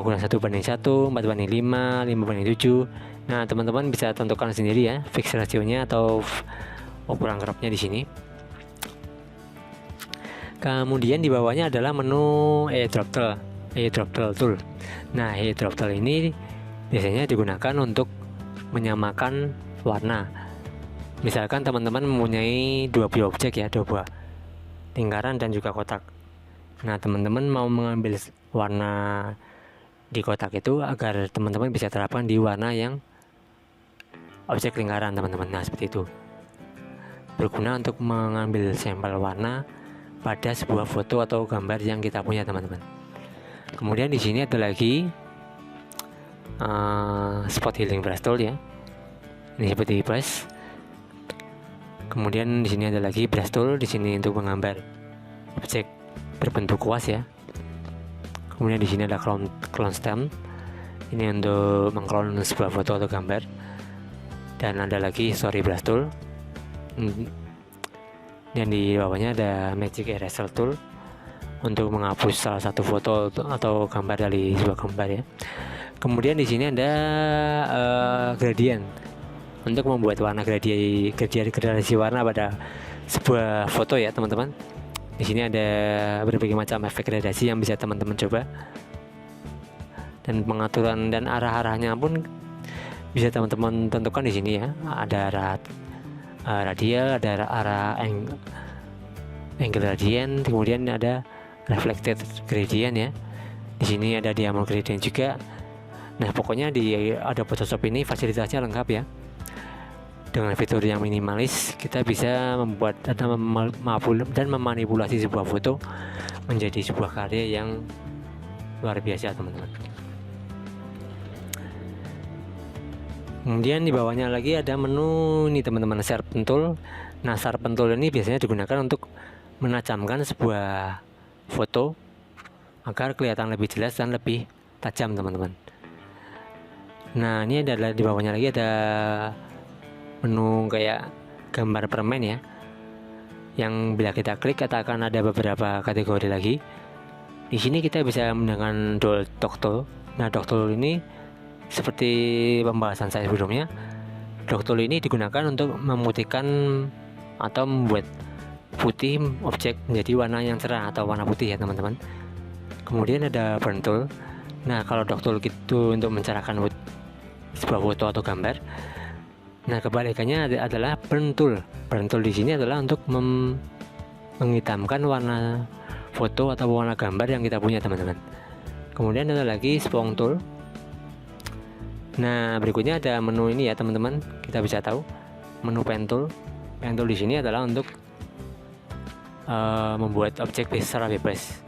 ukuran 1:1, 4:5, 5:7. Nah, teman-teman bisa tentukan sendiri ya fix rasionya atau ukuran cropnya di sini. Kemudian di bawahnya adalah menu drop tool. eyedrop tool. Nah, eyedrop tool ini biasanya digunakan untuk menyamakan warna. Misalkan teman-teman mempunyai dua buah objek ya, dua buah lingkaran dan juga kotak. Nah, teman-teman mau mengambil warna di kotak itu agar teman-teman bisa terapkan di warna yang objek lingkaran, teman-teman. Nah, seperti itu. Berguna untuk mengambil sampel warna pada sebuah foto atau gambar yang kita punya, teman-teman. Kemudian di sini ada lagi spot healing brush tool ya. Ini seperti brush. Kemudian di sini ada lagi brush tool di sini untuk menggambar objek berbentuk kuas ya. Kemudian di sini ada clone stamp. Ini untuk mengclone sebuah foto atau gambar. Dan ada lagi story brush tool. Dan di bawahnya ada magic eraser tool untuk menghapus salah satu foto atau gambar dari sebuah gambar ya. Kemudian di sini ada gradient untuk membuat warna gradasi warna pada sebuah foto ya, teman-teman. Di sini ada berbagai macam efek gradasi yang bisa teman-teman coba. Dan pengaturan dan arah-arahnya pun bisa teman-teman tentukan di sini ya. Ada arah radial, ada arah angle gradient, kemudian ada reflected gradient ya. Di sini ada diamond gradient juga. Nah, pokoknya di Adobe Photoshop ini fasilitasnya lengkap ya. Dengan fitur yang minimalis, kita bisa membuat dan memanipulasi sebuah foto menjadi sebuah karya yang luar biasa, teman-teman. Kemudian di bawahnya lagi ada menu ini, teman-teman, sharpen tool. Nah, sharpen tool ini biasanya digunakan untuk menajamkan sebuah foto agar kelihatan lebih jelas dan lebih tajam, teman-teman. Nah, ini adalah di bawahnya lagi ada menu kayak gambar permen ya, yang bila kita klik akan ada beberapa kategori lagi. Di sini kita bisa menggunakan dock tool. Nah, dock tool ini seperti pembahasan saya sebelumnya, dock tool ini digunakan untuk memutihkan atau membuat putih objek menjadi warna yang cerah atau warna putih ya, teman-teman. Kemudian ada burn tool. Nah, kalau dock tool itu untuk mencerahkan sebuah foto atau gambar. Nah, kebalikannya adalah burn tool. Burn tool di sini adalah untuk menghitamkan warna foto atau warna gambar yang kita punya, teman-teman. Kemudian ada lagi spawn tool. Nah, berikutnya ada menu ini ya, teman-teman. Kita bisa tahu menu pen tool. Pen tool di sini adalah untuk membuat objek secara bebas.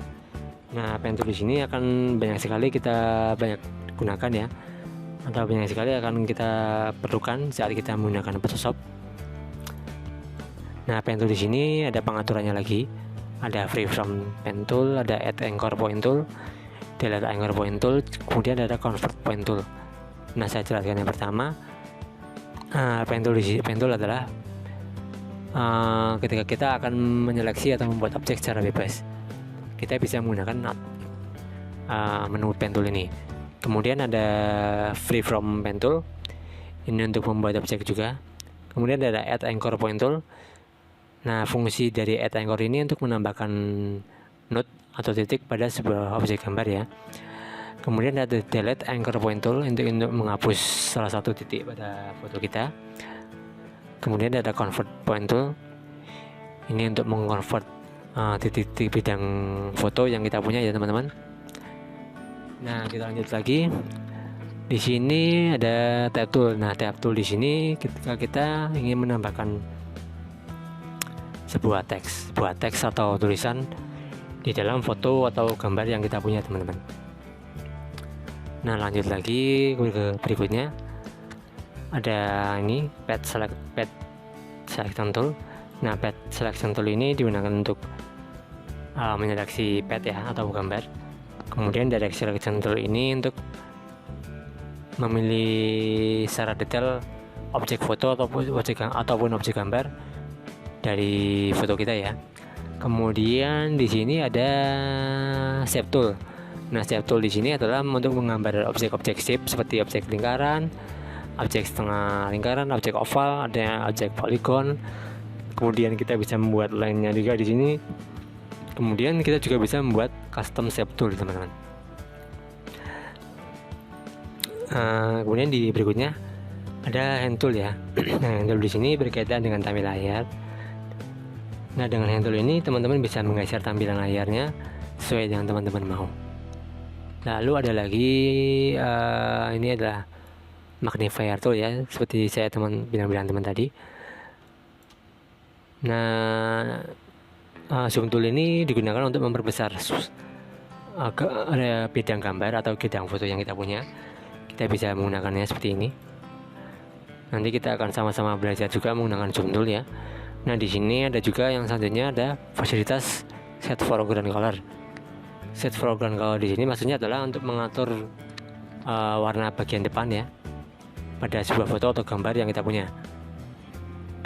Nah, pen tool di sini akan banyak sekali kita gunakan ya, atau banyak sekali akan kita perlukan saat kita menggunakan Photoshop. Nah, pen tool di sini ada pengaturannya lagi. Ada freeform pen tool, ada add anchor point tool, delete anchor point tool, kemudian ada convert point tool. Nah, saya jelaskan yang pertama. Pen tool adalah ketika kita akan menyeleksi atau membuat objek secara bebas, kita bisa menggunakan menu pen tool ini. Kemudian ada freeform pen tool, ini untuk membuat objek juga. Kemudian ada add anchor point tool. Nah, fungsi dari add anchor ini untuk menambahkan node atau titik pada sebuah objek gambar ya. Kemudian ada delete anchor point tool untuk menghapus salah satu titik pada foto kita. Kemudian ada convert point tool, ini untuk mengkonvert titik-titik bidang foto yang kita punya ya, teman-teman. Nah, kita lanjut lagi. Di sini ada tab tool. Nah, tab tool di sini ketika kita ingin menambahkan sebuah teks atau tulisan di dalam foto atau gambar yang kita punya, teman-teman. Nah, lanjut lagi ke berikutnya. Ada ini pad selection tool. Nah, pad selection tool ini digunakan untuk menyeleksi pad ya atau gambar. Kemudian dari selection tool ini untuk memilih secara detail objek foto ataupun objek gambar dari foto kita ya. Kemudian di sini ada shape tool. Nah, shape tool di sini adalah untuk menggambar objek-objek shape seperti objek lingkaran, objek setengah lingkaran, objek oval, ada objek polygon. Kemudian kita bisa membuat line-nya juga di sini. Kemudian kita juga bisa membuat custom shape tool, teman-teman. Kemudian di berikutnya ada hand tool ya. Nah, hand tool di sini berkaitan dengan tampilan layar. Nah, dengan hand tool ini teman-teman bisa menggeser tampilan layarnya sesuai dengan teman-teman mau. Lalu ada lagi ini adalah magnifier tool ya, seperti saya bilang teman tadi. Nah, zoom tool ini digunakan untuk memperbesar bidang gambar atau bidang foto yang kita punya. Kita bisa menggunakannya seperti ini. Nanti kita akan sama-sama belajar juga menggunakan zoom tool ya. Nah, di sini ada juga yang selanjutnya ada fasilitas set foreground color. Set foreground color di sini maksudnya adalah untuk mengatur warna bagian depan ya pada sebuah foto atau gambar yang kita punya.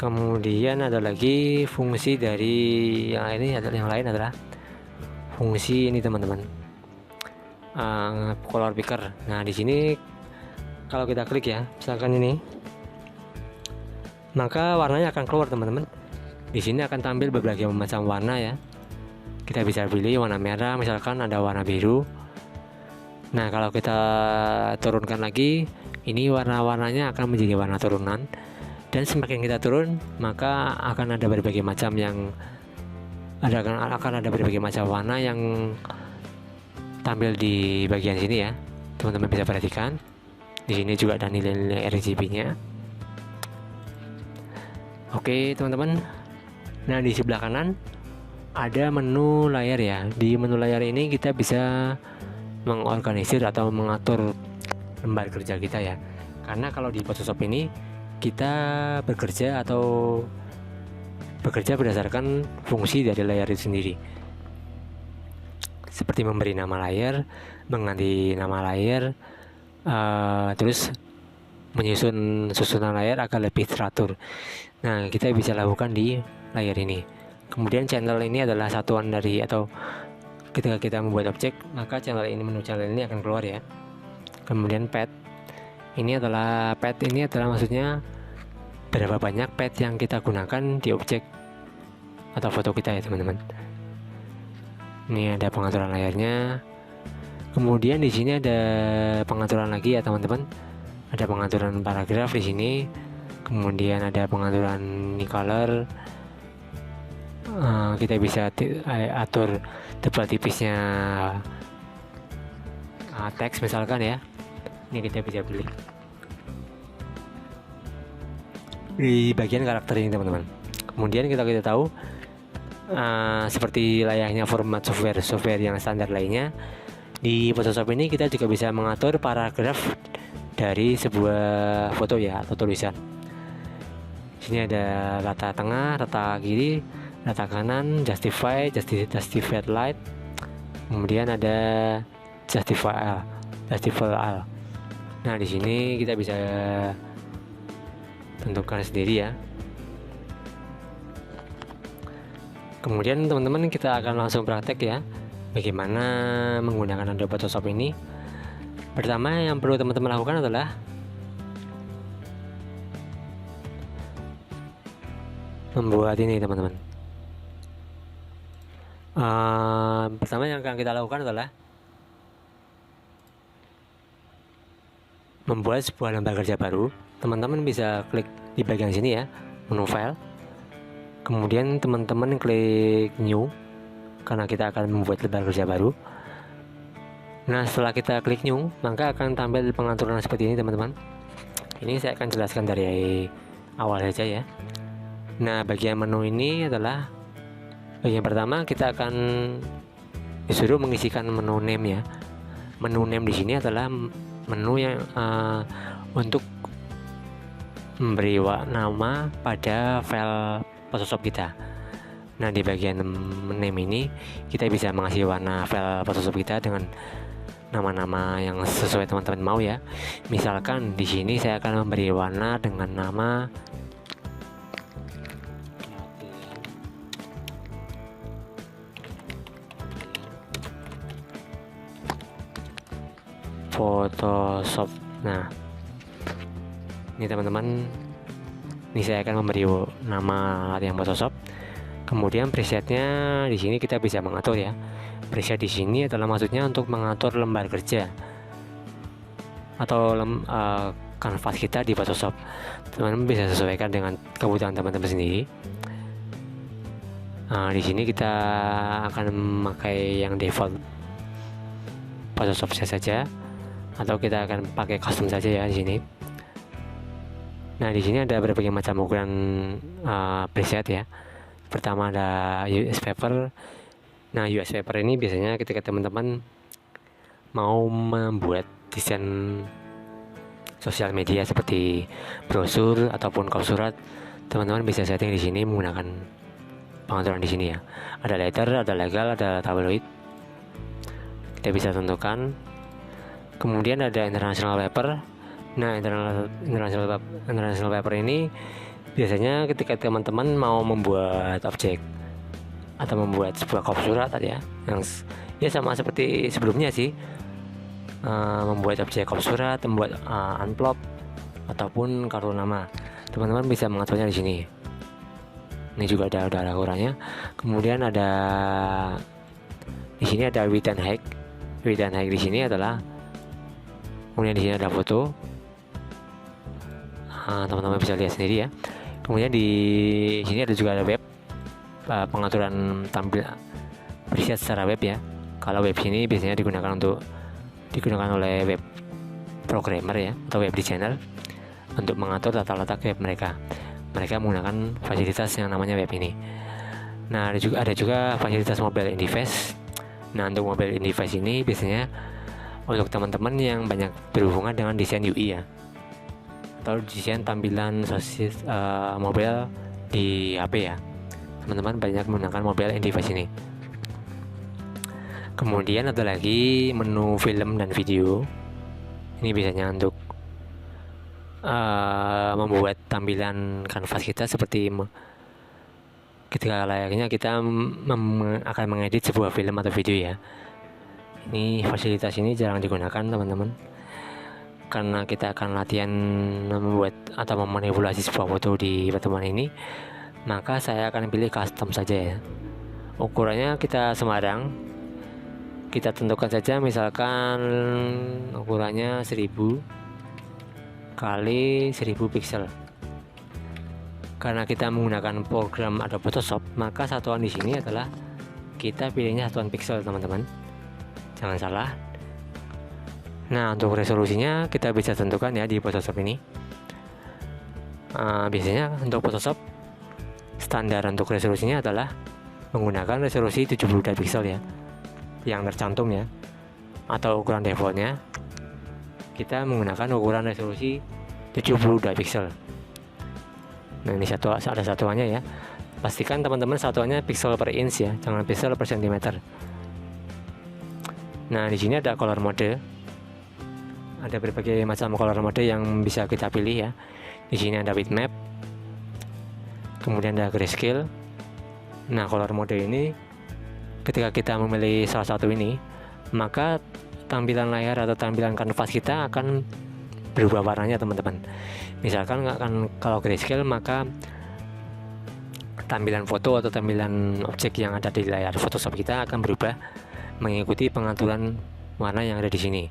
Kemudian ada lagi fungsi dari yang lain adalah fungsi ini teman-teman, color picker. Nah, di sini kalau kita klik ya, misalkan ini, maka warnanya akan keluar teman-teman. Di sini akan tampil berbagai macam warna ya. Kita bisa pilih warna merah, misalkan ada warna biru. Nah, kalau kita turunkan lagi, ini warna-warnanya akan menjadi warna turunan. Dan semakin kita turun, maka akan ada berbagai macam akan ada berbagai macam warna yang tampil di bagian sini ya. Teman-teman bisa perhatikan. Di sini juga ada nilai-nilai RGB-nya. Oke, teman-teman. Nah, di sebelah kanan ada menu layar ya. Di menu layar ini kita bisa mengorganisir atau mengatur lembar kerja kita ya. Karena kalau di Photoshop ini kita bekerja berdasarkan fungsi dari layar itu sendiri, seperti memberi nama layar, mengganti nama layar, terus menyusun susunan layar agar lebih teratur. Nah, kita bisa lakukan di layar ini. Kemudian channel ini adalah satuan dari, atau ketika kita membuat objek, maka menu channel ini akan keluar ya. Kemudian pad ini adalah maksudnya berapa banyak pad yang kita gunakan di objek atau foto kita ya teman-teman. Ini ada pengaturan layarnya. Kemudian di sini ada pengaturan lagi ya teman-teman. Ada pengaturan paragraf di sini. Kemudian ada pengaturan color. Kita bisa atur tebal tipisnya teks misalkan ya. Ini kita bisa pilih di bagian karakter ini teman-teman. Kemudian kita tahu seperti layaknya format software yang standar lainnya, di Photoshop ini kita juga bisa mengatur paragraf dari sebuah foto ya atau tulisan. Sini ada rata tengah, rata kiri, rata kanan, justified light. Kemudian ada justify all. Nah, di sini kita bisa tentukan sendiri ya. Kemudian teman-teman kita akan langsung praktek ya bagaimana menggunakan Adobe Photoshop ini. Pertama yang perlu teman-teman lakukan adalah membuat ini teman-teman. Pertama yang akan kita lakukan adalah membuat sebuah lembar kerja baru. Teman-teman bisa klik di bagian sini ya, menu file. Kemudian teman-teman klik new karena kita akan membuat lembar kerja baru. Nah, setelah kita klik new, maka akan tampil pengaturan seperti ini teman-teman. Ini saya akan jelaskan dari awal saja ya. Nah, bagian menu ini adalah bagian pertama, kita akan disuruh mengisikan menu name ya. Menu name di sini adalah menu yang untuk memberi nama pada file Photoshop kita. Nah, di bagian name ini kita bisa mengasih warna file Photoshop kita dengan nama-nama yang sesuai teman-teman mau ya. Misalkan di sini saya akan memberi warna dengan nama Photoshop. Nah, ini teman-teman, ini saya akan memberi nama latihan Photoshop. Kemudian presetnya di sini kita bisa mengatur ya. Preset di sini adalah maksudnya untuk mengatur lembar kerja atau kanvas kita di Photoshop. Teman-teman bisa sesuaikan dengan kebutuhan teman-teman sendiri. Di sini kita akan memakai yang default Photoshop saja, atau kita akan pakai custom saja ya di sini. Nah, di sini ada berbagai macam ukuran preset ya. Pertama ada US paper. Nah, US paper ini biasanya ketika teman-teman mau membuat desain sosial media seperti brosur ataupun kop surat, teman-teman bisa setting di sini menggunakan pengaturan di sini ya. Ada letter, ada legal, ada tabloid. Kita bisa tentukan. Kemudian ada international paper. Nah, international paper ini biasanya ketika teman-teman mau membuat objek atau membuat sebuah kop surat ya, yang ya sama seperti sebelumnya sih, membuat objek kop surat, membuat envelope ataupun kartu nama, teman-teman bisa mengaturnya di sini. Ini juga ada ukurannya. Kemudian ada di sini ada width and height. Width and height di sini adalah, kemudian di sini ada foto. Teman-teman bisa lihat sendiri ya. Kemudian di sini ada juga ada web, pengaturan tampil preset secara web ya. Kalau web sini biasanya digunakan oleh web programmer ya, atau web designer untuk mengatur tata letak web mereka. Mereka menggunakan fasilitas yang namanya web ini. Nah, ada juga fasilitas mobile device. Nah, untuk mobile device ini biasanya untuk teman-teman yang banyak berhubungan dengan desain UI ya, atau desain tampilan mobile di HP ya. Teman-teman banyak menggunakan mobile device ini. Kemudian ada lagi menu film dan video. Ini biasanya untuk membuat tampilan kanvas kita seperti ketika layaknya kita akan mengedit sebuah film atau video ya. Ini fasilitas ini jarang digunakan teman-teman, karena kita akan latihan membuat atau memanipulasi sebuah foto di pertemuan ini, maka saya akan pilih custom saja ya. Ukurannya kita sembarang, kita tentukan saja, misalkan ukurannya 1000 kali 1000 pixel. Karena kita menggunakan program Adobe Photoshop, maka satuan di sini adalah kita pilihnya satuan pixel teman-teman, jangan salah. Nah, untuk resolusinya kita bisa tentukan ya di Photoshop ini. Biasanya untuk Photoshop standar untuk resolusinya adalah menggunakan resolusi 72 pixel ya, yang tercantum ya. Atau ukuran defaultnya kita menggunakan ukuran resolusi 72 pixel. Nah, ini ada satuannya ya. Pastikan teman-teman satuannya pixel per inch ya, jangan pixel per centimeter. Nah, di sini ada color mode. Ada berbagai macam color mode yang bisa kita pilih ya. Di sini ada bitmap, kemudian ada grayscale. Nah, color mode ini ketika kita memilih salah satu ini, maka tampilan layar atau tampilan kanvas kita akan berubah warnanya teman-teman. Misalkan kalau grayscale, maka tampilan foto atau tampilan objek yang ada di layar Photoshop kita akan berubah mengikuti pengaturan warna yang ada di sini.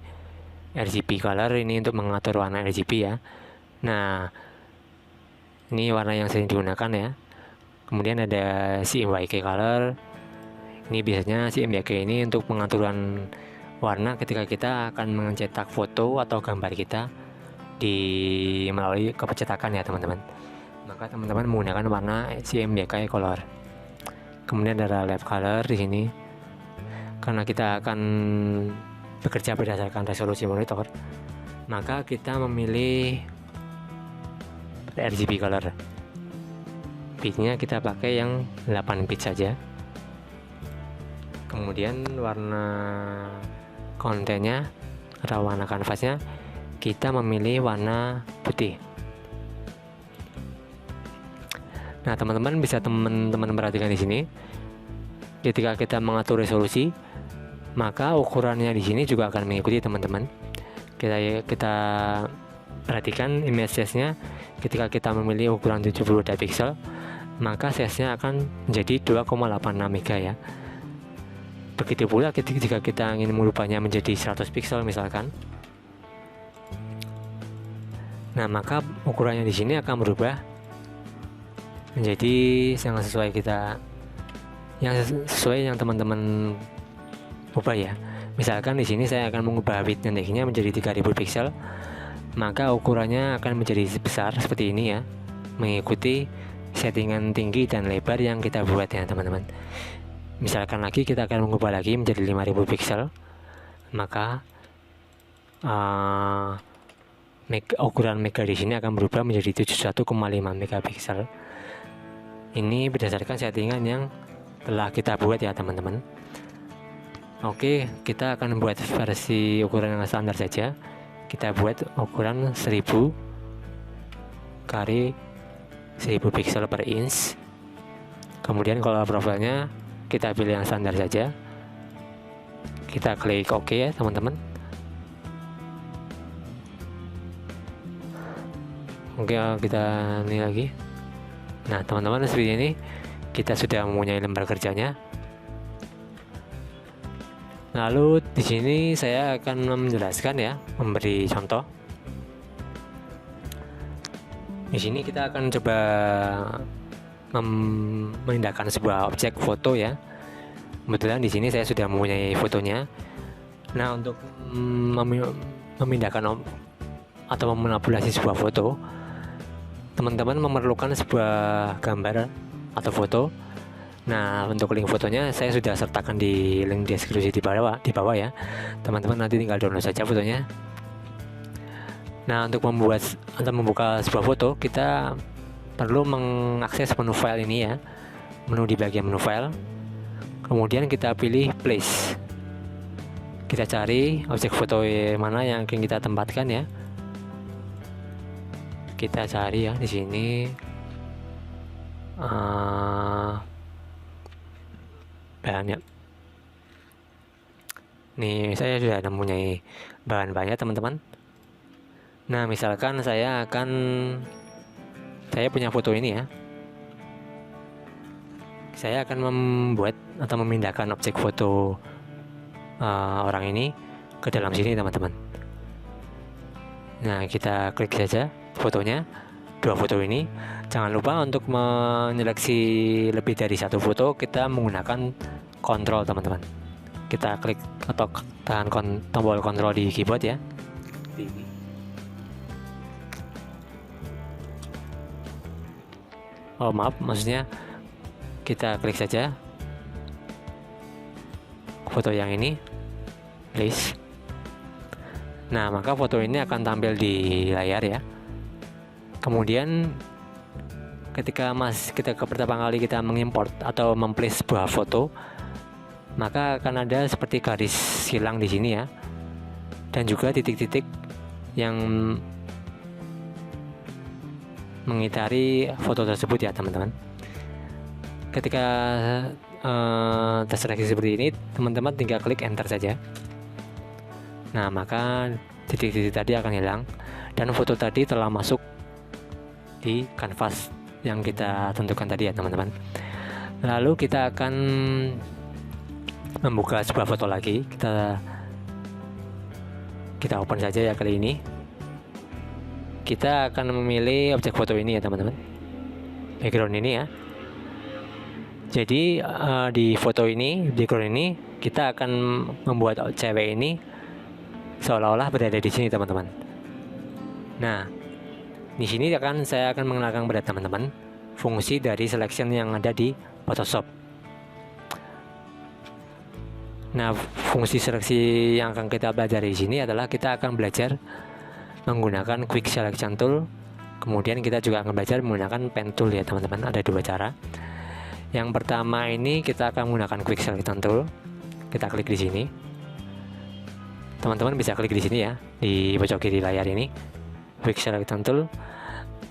RGB color ini untuk mengatur warna RGB ya. Nah, ini warna yang sering digunakan ya. Kemudian ada CMYK color. Ini biasanya CMYK ini untuk pengaturan warna ketika kita akan mencetak foto atau gambar kita melalui kecetakan ya teman-teman. Maka teman-teman menggunakan warna CMYK color. Kemudian ada left color di sini. Karena kita akan bekerja berdasarkan resolusi monitor, maka kita memilih RGB color. Bitnya kita pakai yang 8 bit saja. Kemudian warna kontennya atau warna kanvasnya kita memilih warna putih. Nah, teman-teman bisa teman-teman perhatikan di sini. Ketika kita mengatur resolusi, maka ukurannya di sini juga akan mengikuti teman-teman. Kita perhatikan image size-nya. Ketika kita memilih ukuran 72 pixel, maka size-nya akan menjadi 2,86 mega ya. Begitu pula jika kita ingin merubahnya menjadi 100 pixel misalkan, Nah, maka ukurannya di sini akan berubah menjadi yang sesuai yang teman-teman ubah ya. Misalkan di sini saya akan mengubah width and height-nya menjadi 3000 pixel, maka ukurannya akan menjadi besar seperti ini ya, mengikuti settingan tinggi dan lebar yang kita buat ya teman-teman. Misalkan lagi kita akan mengubah lagi menjadi 5000 pixel, maka ukuran mega di sini akan berubah menjadi 71,5 megapiksel. Ini berdasarkan settingan yang telah kita buat ya teman-teman. Oke, kita akan membuat versi ukuran yang standar saja. Kita buat ukuran 1000 kali 1000 pixel per inch. Kemudian kalau profilnya kita pilih yang standar saja. Kita klik OK ya teman-teman. Oke, kita ini lagi. Nah teman-teman, seperti ini kita sudah mempunyai lembar kerjanya. Lalu di sini saya akan menjelaskan ya, memberi contoh. Di sini kita akan coba memindahkan sebuah objek foto ya. Kebetulan di sini saya sudah mempunyai fotonya. Nah, untuk memindahkan atau memanipulasi sebuah foto, teman-teman memerlukan sebuah gambar atau foto. Nah, untuk link fotonya saya sudah sertakan di link deskripsi di bawah ya. Teman-teman nanti tinggal download saja fotonya. Nah, untuk membuat atau membuka sebuah foto, kita perlu mengakses menu file ini ya. Menu di bagian menu file. Kemudian kita pilih place. Kita cari objek foto mana yang akan kita tempatkan ya. Kita cari ya di sini. Bahannya nih, saya sudah mempunyai bahan-bahannya teman-teman. Nah, misalkan saya punya foto ini ya, saya akan membuat atau memindahkan objek foto orang ini ke dalam sini teman-teman. Nah, kita klik saja fotonya, dua foto ini. Jangan lupa untuk menyeleksi lebih dari satu foto, kita menggunakan kontrol teman-teman. Kita klik atau tahan tombol kontrol di keyboard ya. Oh maaf, maksudnya kita klik saja foto yang ini, list. Nah, maka foto ini akan tampil di layar ya. Kemudian ketika pertama kali kita mengimport atau memplace sebuah foto, maka akan ada seperti garis silang di sini ya, dan juga titik-titik yang mengitari foto tersebut ya teman-teman. Ketika terseleksi seperti ini, teman-teman tinggal klik enter saja. Nah, maka titik-titik tadi akan hilang dan foto tadi telah masuk di kanvas yang kita tentukan tadi ya teman-teman. Lalu kita akan membuka sebuah foto lagi. Kita open saja ya kali ini. Kita akan memilih objek foto ini ya teman-teman, background ini ya. Jadi di foto ini, background ini, kita akan membuat cewek ini seolah-olah berada di sini teman-teman. Nah, di sini saya akan mengenalkan kepada teman-teman fungsi dari selection yang ada di Photoshop. Nah, fungsi seleksi yang akan kita pelajari di sini adalah kita akan belajar menggunakan Quick Selection Tool. Kemudian kita juga akan belajar menggunakan Pen Tool ya teman-teman. Ada dua cara. Yang pertama ini kita akan menggunakan Quick Selection Tool. Kita klik di sini. Teman-teman bisa klik di sini ya, di pojok kiri layar ini, Quick Selection Tool.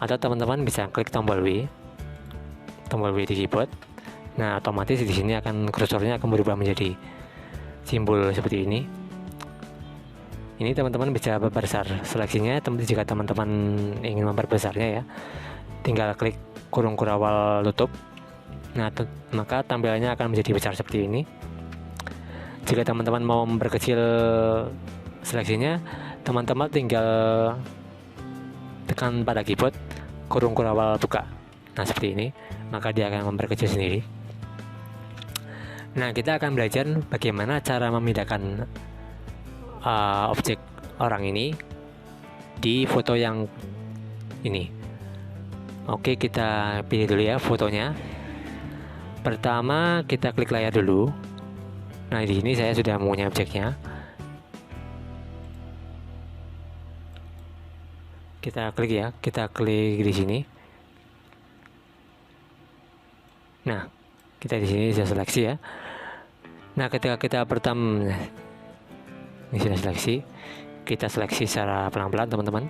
Atau teman-teman bisa klik tombol W di keyboard. Nah, otomatis di sini kursornya akan berubah menjadi simbol seperti ini. Ini teman-teman bisa perbesar seleksinya. Jika teman-teman ingin memperbesarnya ya, tinggal klik kurung kurawal tutup. Nah, maka tampilannya akan menjadi besar seperti ini. Jika teman-teman mau memperkecil seleksinya, teman-teman tinggal tekan pada keyboard kurung awal buka. Nah seperti ini, maka dia akan memperkecil sendiri. Nah kita akan belajar bagaimana cara memindahkan objek orang ini di foto yang ini. Oke, kita pilih dulu ya fotonya. Pertama kita klik layar dulu. Nah di sini saya sudah mempunyai objeknya. Kita klik ya, kita klik di sini. Nah, kita di sini sudah seleksi ya. Nah, ketika kita pertama ini sudah seleksi, kita seleksi secara pelan-pelan teman-teman.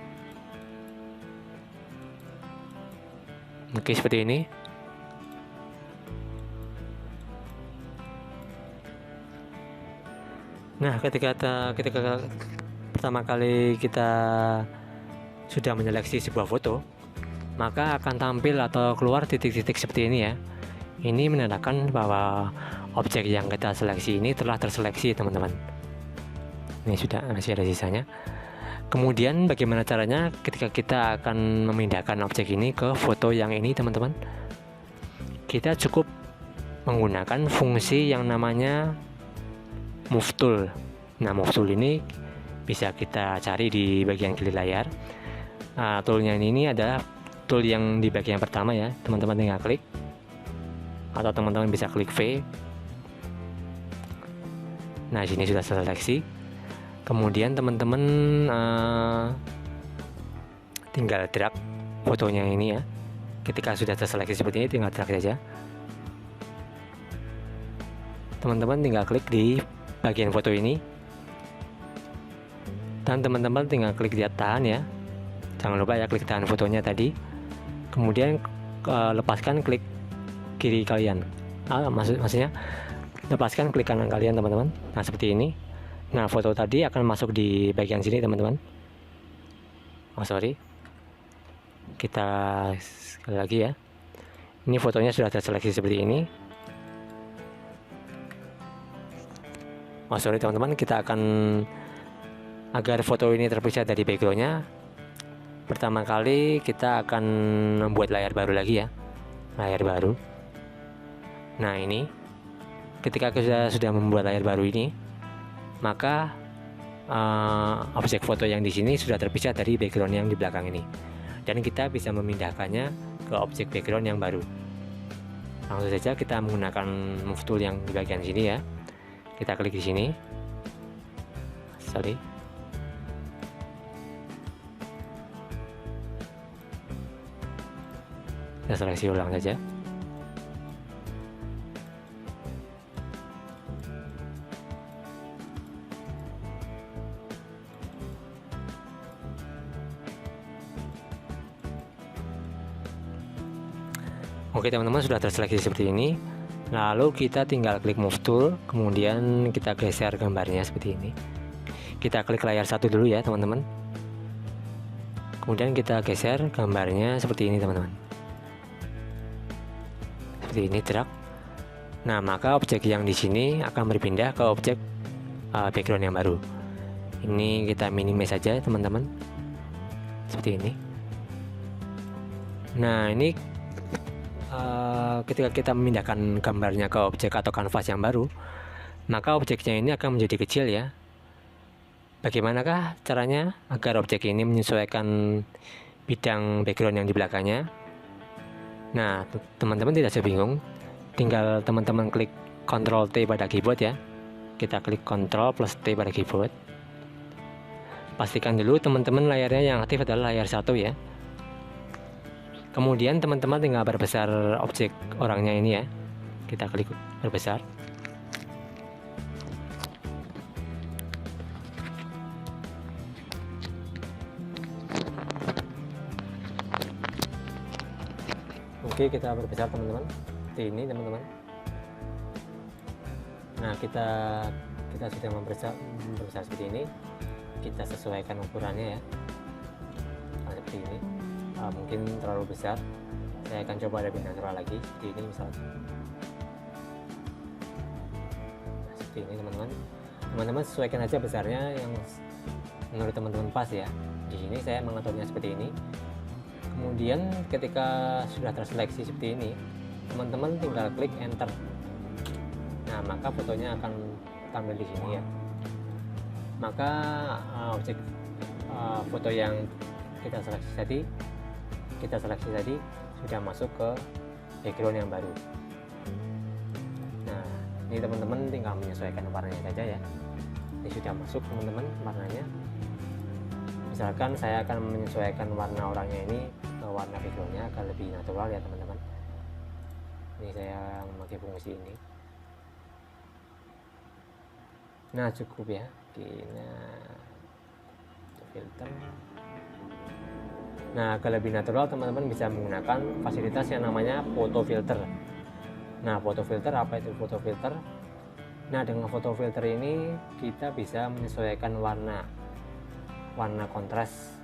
Oke, seperti ini. Nah, ketika pertama kali kita sudah menyeleksi sebuah foto, maka akan tampil atau keluar titik-titik seperti ini ya. Ini menandakan bahwa objek yang kita seleksi ini telah terseleksi teman-teman. Ini sudah, masih ada sisanya. Kemudian bagaimana caranya ketika kita akan memindahkan objek ini ke foto yang ini teman-teman? Kita cukup menggunakan fungsi yang namanya Move Tool. Nah, Move Tool ini bisa kita cari di bagian kiri layar. Toolnya ini adalah tool yang di bagian pertama ya, teman-teman tinggal klik, atau teman-teman bisa klik V. Nah, sini sudah seleksi. Kemudian teman-teman tinggal drag fotonya ini ya. Ketika sudah terseleksi seperti ini, tinggal drag saja. Teman-teman tinggal klik di bagian foto ini, dan teman-teman tinggal klik di tahan ya. Jangan lupa ya, klik tahan fotonya tadi. Kemudian lepaskan klik kiri kalian. Maksudnya lepaskan klik kanan kalian teman-teman. Nah seperti ini. Nah foto tadi akan masuk di bagian sini teman-teman. Kita sekali lagi ya. Ini fotonya sudah terseleksi seperti ini. Teman-teman, kita akan, agar foto ini terpisah dari backgroundnya, pertama kali kita akan membuat layar baru lagi ya, layar baru. Nah ini, ketika kita sudah membuat layar baru ini, maka objek foto yang di sini sudah terpisah dari background yang di belakang ini, dan kita bisa memindahkannya ke objek background yang baru. Langsung saja kita menggunakan Move Tool yang di bagian sini ya. Kita klik di sini. Kita seleksi ulang saja. Oke teman-teman, sudah terseleksi seperti ini. Lalu kita tinggal klik Move Tool, kemudian kita geser gambarnya seperti ini. Kita klik layar satu dulu ya teman-teman. Kemudian kita geser gambarnya seperti ini teman-teman. Seperti ini, drag. Nah maka objek yang di sini akan berpindah ke objek background yang baru. Ini kita minimize saja teman-teman. Seperti ini. Nah ini ketika kita memindahkan gambarnya ke objek atau kanvas yang baru, maka objeknya ini akan menjadi kecil ya. Bagaimanakah caranya agar objek ini menyesuaikan bidang background yang di belakangnya? Nah, teman-teman tidak usah bingung, tinggal teman-teman klik Ctrl T pada keyboard ya. Kita klik Ctrl plus T pada keyboard. Pastikan dulu teman-teman layarnya yang aktif adalah layar 1 ya. Kemudian teman-teman tinggal perbesar objek orangnya ini ya. Kita klik perbesar. Oke, kita perbesar teman-teman. Seperti ini teman-teman. Nah, kita sudah membesar seperti ini. Kita sesuaikan ukurannya ya. Nah, seperti ini. Mungkin terlalu besar, saya akan coba lebih natural lagi seperti ini misalnya. Seperti ini teman-teman sesuaikan aja besarnya yang menurut teman-teman pas ya. Di sini saya mengaturnya seperti ini. Kemudian ketika sudah terseleksi seperti ini, teman-teman tinggal klik enter. Nah, maka fotonya akan tampil di sini ya. Maka objek foto yang kita seleksi tadi sudah masuk ke background yang baru. Nah, ini teman-teman tinggal menyesuaikan warnanya saja ya. Ini sudah masuk teman-teman warnanya. Misalkan saya akan menyesuaikan warna orangnya ini ke warna backgroundnya agar lebih natural ya teman-teman. Ini saya memakai fungsi ini. Nah, cukup ya. Filter. Nah, agar lebih natural teman-teman bisa menggunakan fasilitas yang namanya photo filter. Nah, photo filter, apa itu photo filter? Nah, dengan photo filter ini kita bisa menyesuaikan warna kontras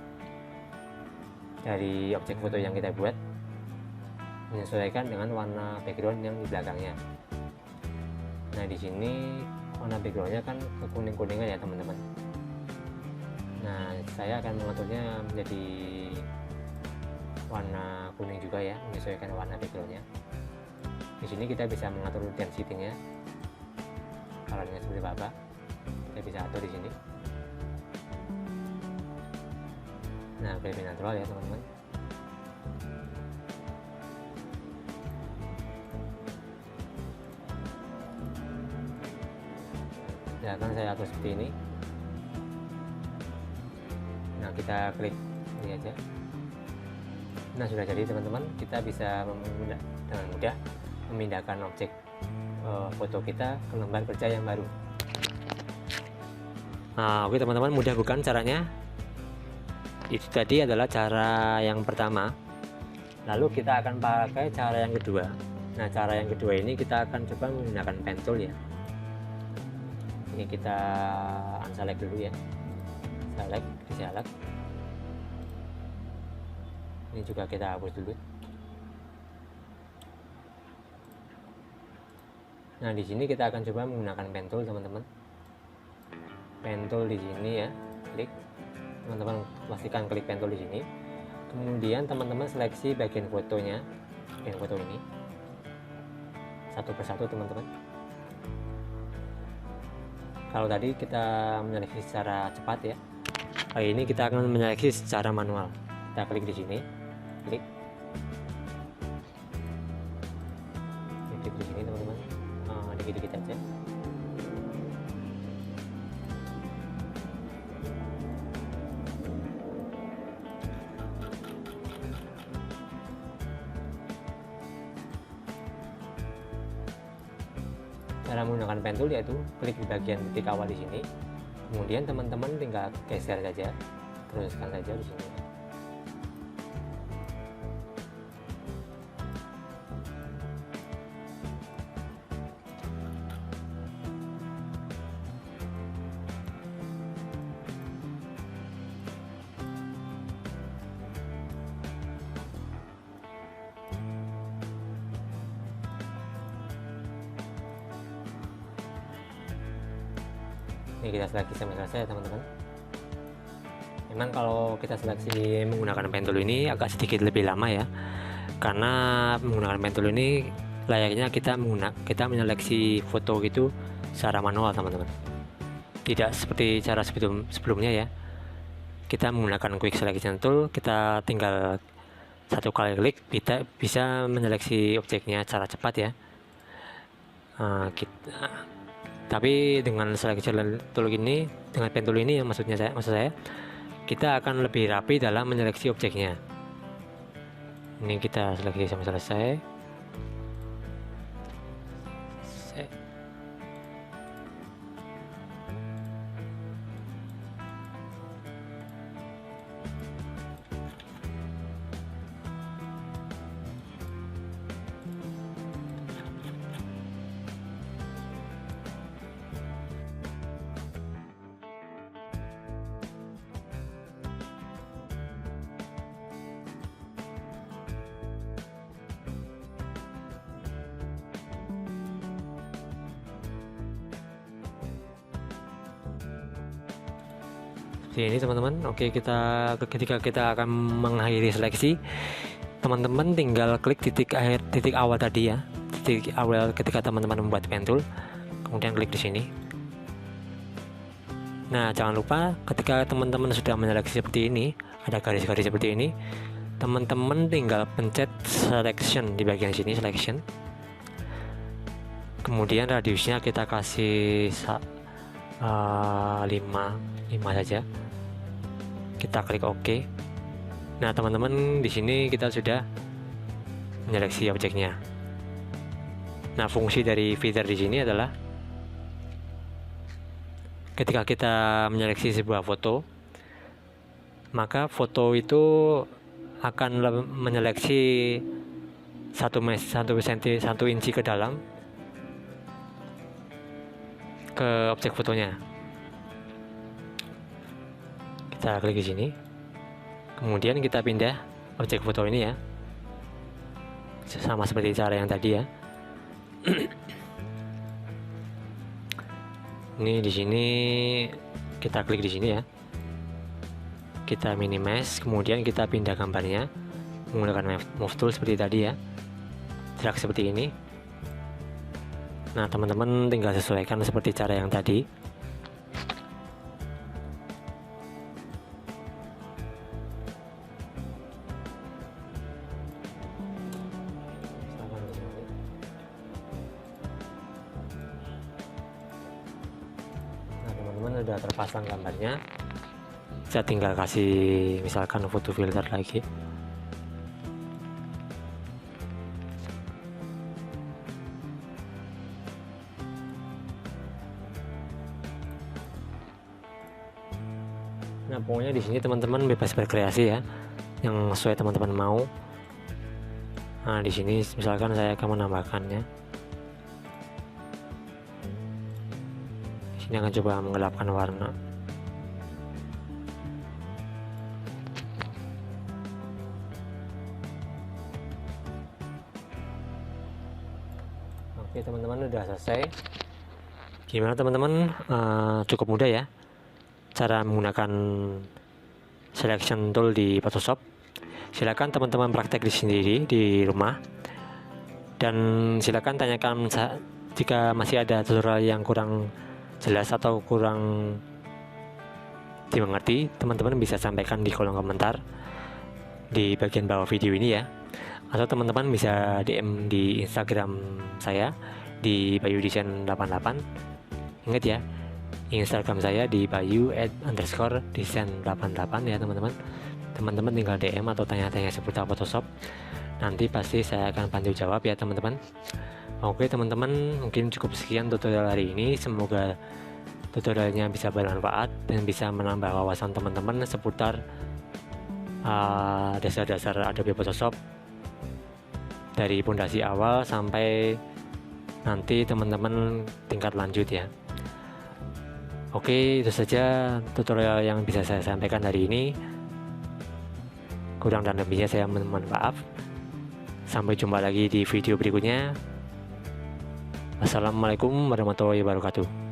dari objek foto yang kita buat, menyesuaikan dengan warna background yang di belakangnya. Nah, di sini warna backgroundnya kan kekuning-kuningan ya teman-teman. Nah, saya akan mengaturnya menjadi warna kuning juga ya, menyesuaikan warna backgroundnya. Di sini kita bisa mengatur density-nya, colornya seperti apa, kita bisa atur di sini. Nah, lebih natural ya teman-teman. Ya kan saya atur seperti ini. Nah, kita klik ini aja. Nah, sudah jadi teman-teman, kita bisa dengan mudah memindahkan objek foto kita ke lembar kerja yang baru. Nah, oke teman-teman, mudah bukan caranya? Itu tadi adalah cara yang pertama. Lalu kita akan pakai cara yang kedua. Nah, cara yang kedua ini kita akan coba menggunakan pen tool ya. Ini kita unselect dulu ya. Select. Ini juga kita hapus dulu. Nah, di sini kita akan coba menggunakan pen tool teman-teman. Pen tool di sini ya, klik. Teman-teman pastikan klik pen tool di sini. Kemudian teman-teman seleksi bagian fotonya, bagian foto ini satu persatu teman-teman. Kalau tadi kita menyeleksi secara cepat ya, kali ini kita akan menyeleksi secara manual. Kita klik di sini, klik di sini teman-teman, dikit-dikit aja. Cara menggunakan pen tool yaitu klik di bagian titik awal di sini, kemudian teman-teman tinggal geser saja, teruskan saja di sini. Ini kita seleksi sampai selesai ya teman-teman. Memang kalau kita seleksi menggunakan pen tool ini agak sedikit lebih lama ya, karena menggunakan pen tool ini layaknya kita menyeleksi foto gitu secara manual teman-teman. Tidak seperti cara sebelumnya ya. Kita menggunakan quick selection tool, kita tinggal satu kali klik kita bisa menyeleksi objeknya secara cepat ya. Tapi dengan selection tool ini, dengan pen tool ini maksud saya, kita akan lebih rapi dalam menyeleksi objeknya. Ini kita seleksi sampai selesai. seperti ini teman-teman. Oke, ketika kita akan mengakhiri seleksi, teman-teman tinggal klik titik awal tadi ya, titik awal ketika teman-teman membuat pen tool, kemudian klik di sini. Nah, jangan lupa ketika teman-teman sudah menyeleksi seperti ini, ada garis-garis seperti ini, teman-teman tinggal pencet selection di bagian sini, selection. Kemudian radiusnya kita kasih 5 saja. Kita klik OK. Nah, teman-teman, di sini kita sudah menyeleksi objeknya. Nah, fungsi dari feather di sini adalah ketika kita menyeleksi sebuah foto, maka foto itu akan menyeleksi 1 inci ke dalam ke objek fotonya. Kita klik di sini, kemudian kita pindah objek foto ini ya, sama seperti cara yang tadi ya. Ini di sini kita klik di sini ya, kita minimize, kemudian kita pindah gambarnya menggunakan move tool seperti tadi ya, drag seperti ini. Nah, teman-teman tinggal sesuaikan seperti cara yang tadi. Nah, teman-teman udah terpasang gambarnya, saya tinggal kasih misalkan foto filter lagi. Nah, pokoknya di sini teman-teman bebas berkreasi ya, yang sesuai teman-teman mau. Nah, di sini misalkan saya akan menambahkannya. Di sini akan coba menggelapkan warna. Oke, teman-teman udah selesai. Gimana teman-teman? Cukup mudah ya cara menggunakan selection tool di Photoshop. Silakan teman-teman praktek di sendiri di rumah, dan silakan tanyakan jika masih ada tutorial yang kurang jelas atau kurang dimengerti, teman-teman bisa sampaikan di kolom komentar di bagian bawah video ini ya, atau teman-teman bisa DM di Instagram saya di bayudesain88. Ingat ya, Instagram saya di bayu_desain88 ya teman-teman. Teman-teman tinggal DM atau tanya-tanya seputar Photoshop, nanti pasti saya akan bantu jawab ya teman-teman. Oke teman-teman, mungkin cukup sekian tutorial hari ini. Semoga tutorialnya bisa bermanfaat dan bisa menambah wawasan teman-teman seputar dasar-dasar Adobe Photoshop dari pondasi awal sampai nanti teman-teman tingkat lanjut ya. Oke, itu saja tutorial yang bisa saya sampaikan hari ini. Kurang dan lebihnya saya mohon maaf. Sampai jumpa lagi di video berikutnya. Wassalamualaikum warahmatullahi wabarakatuh.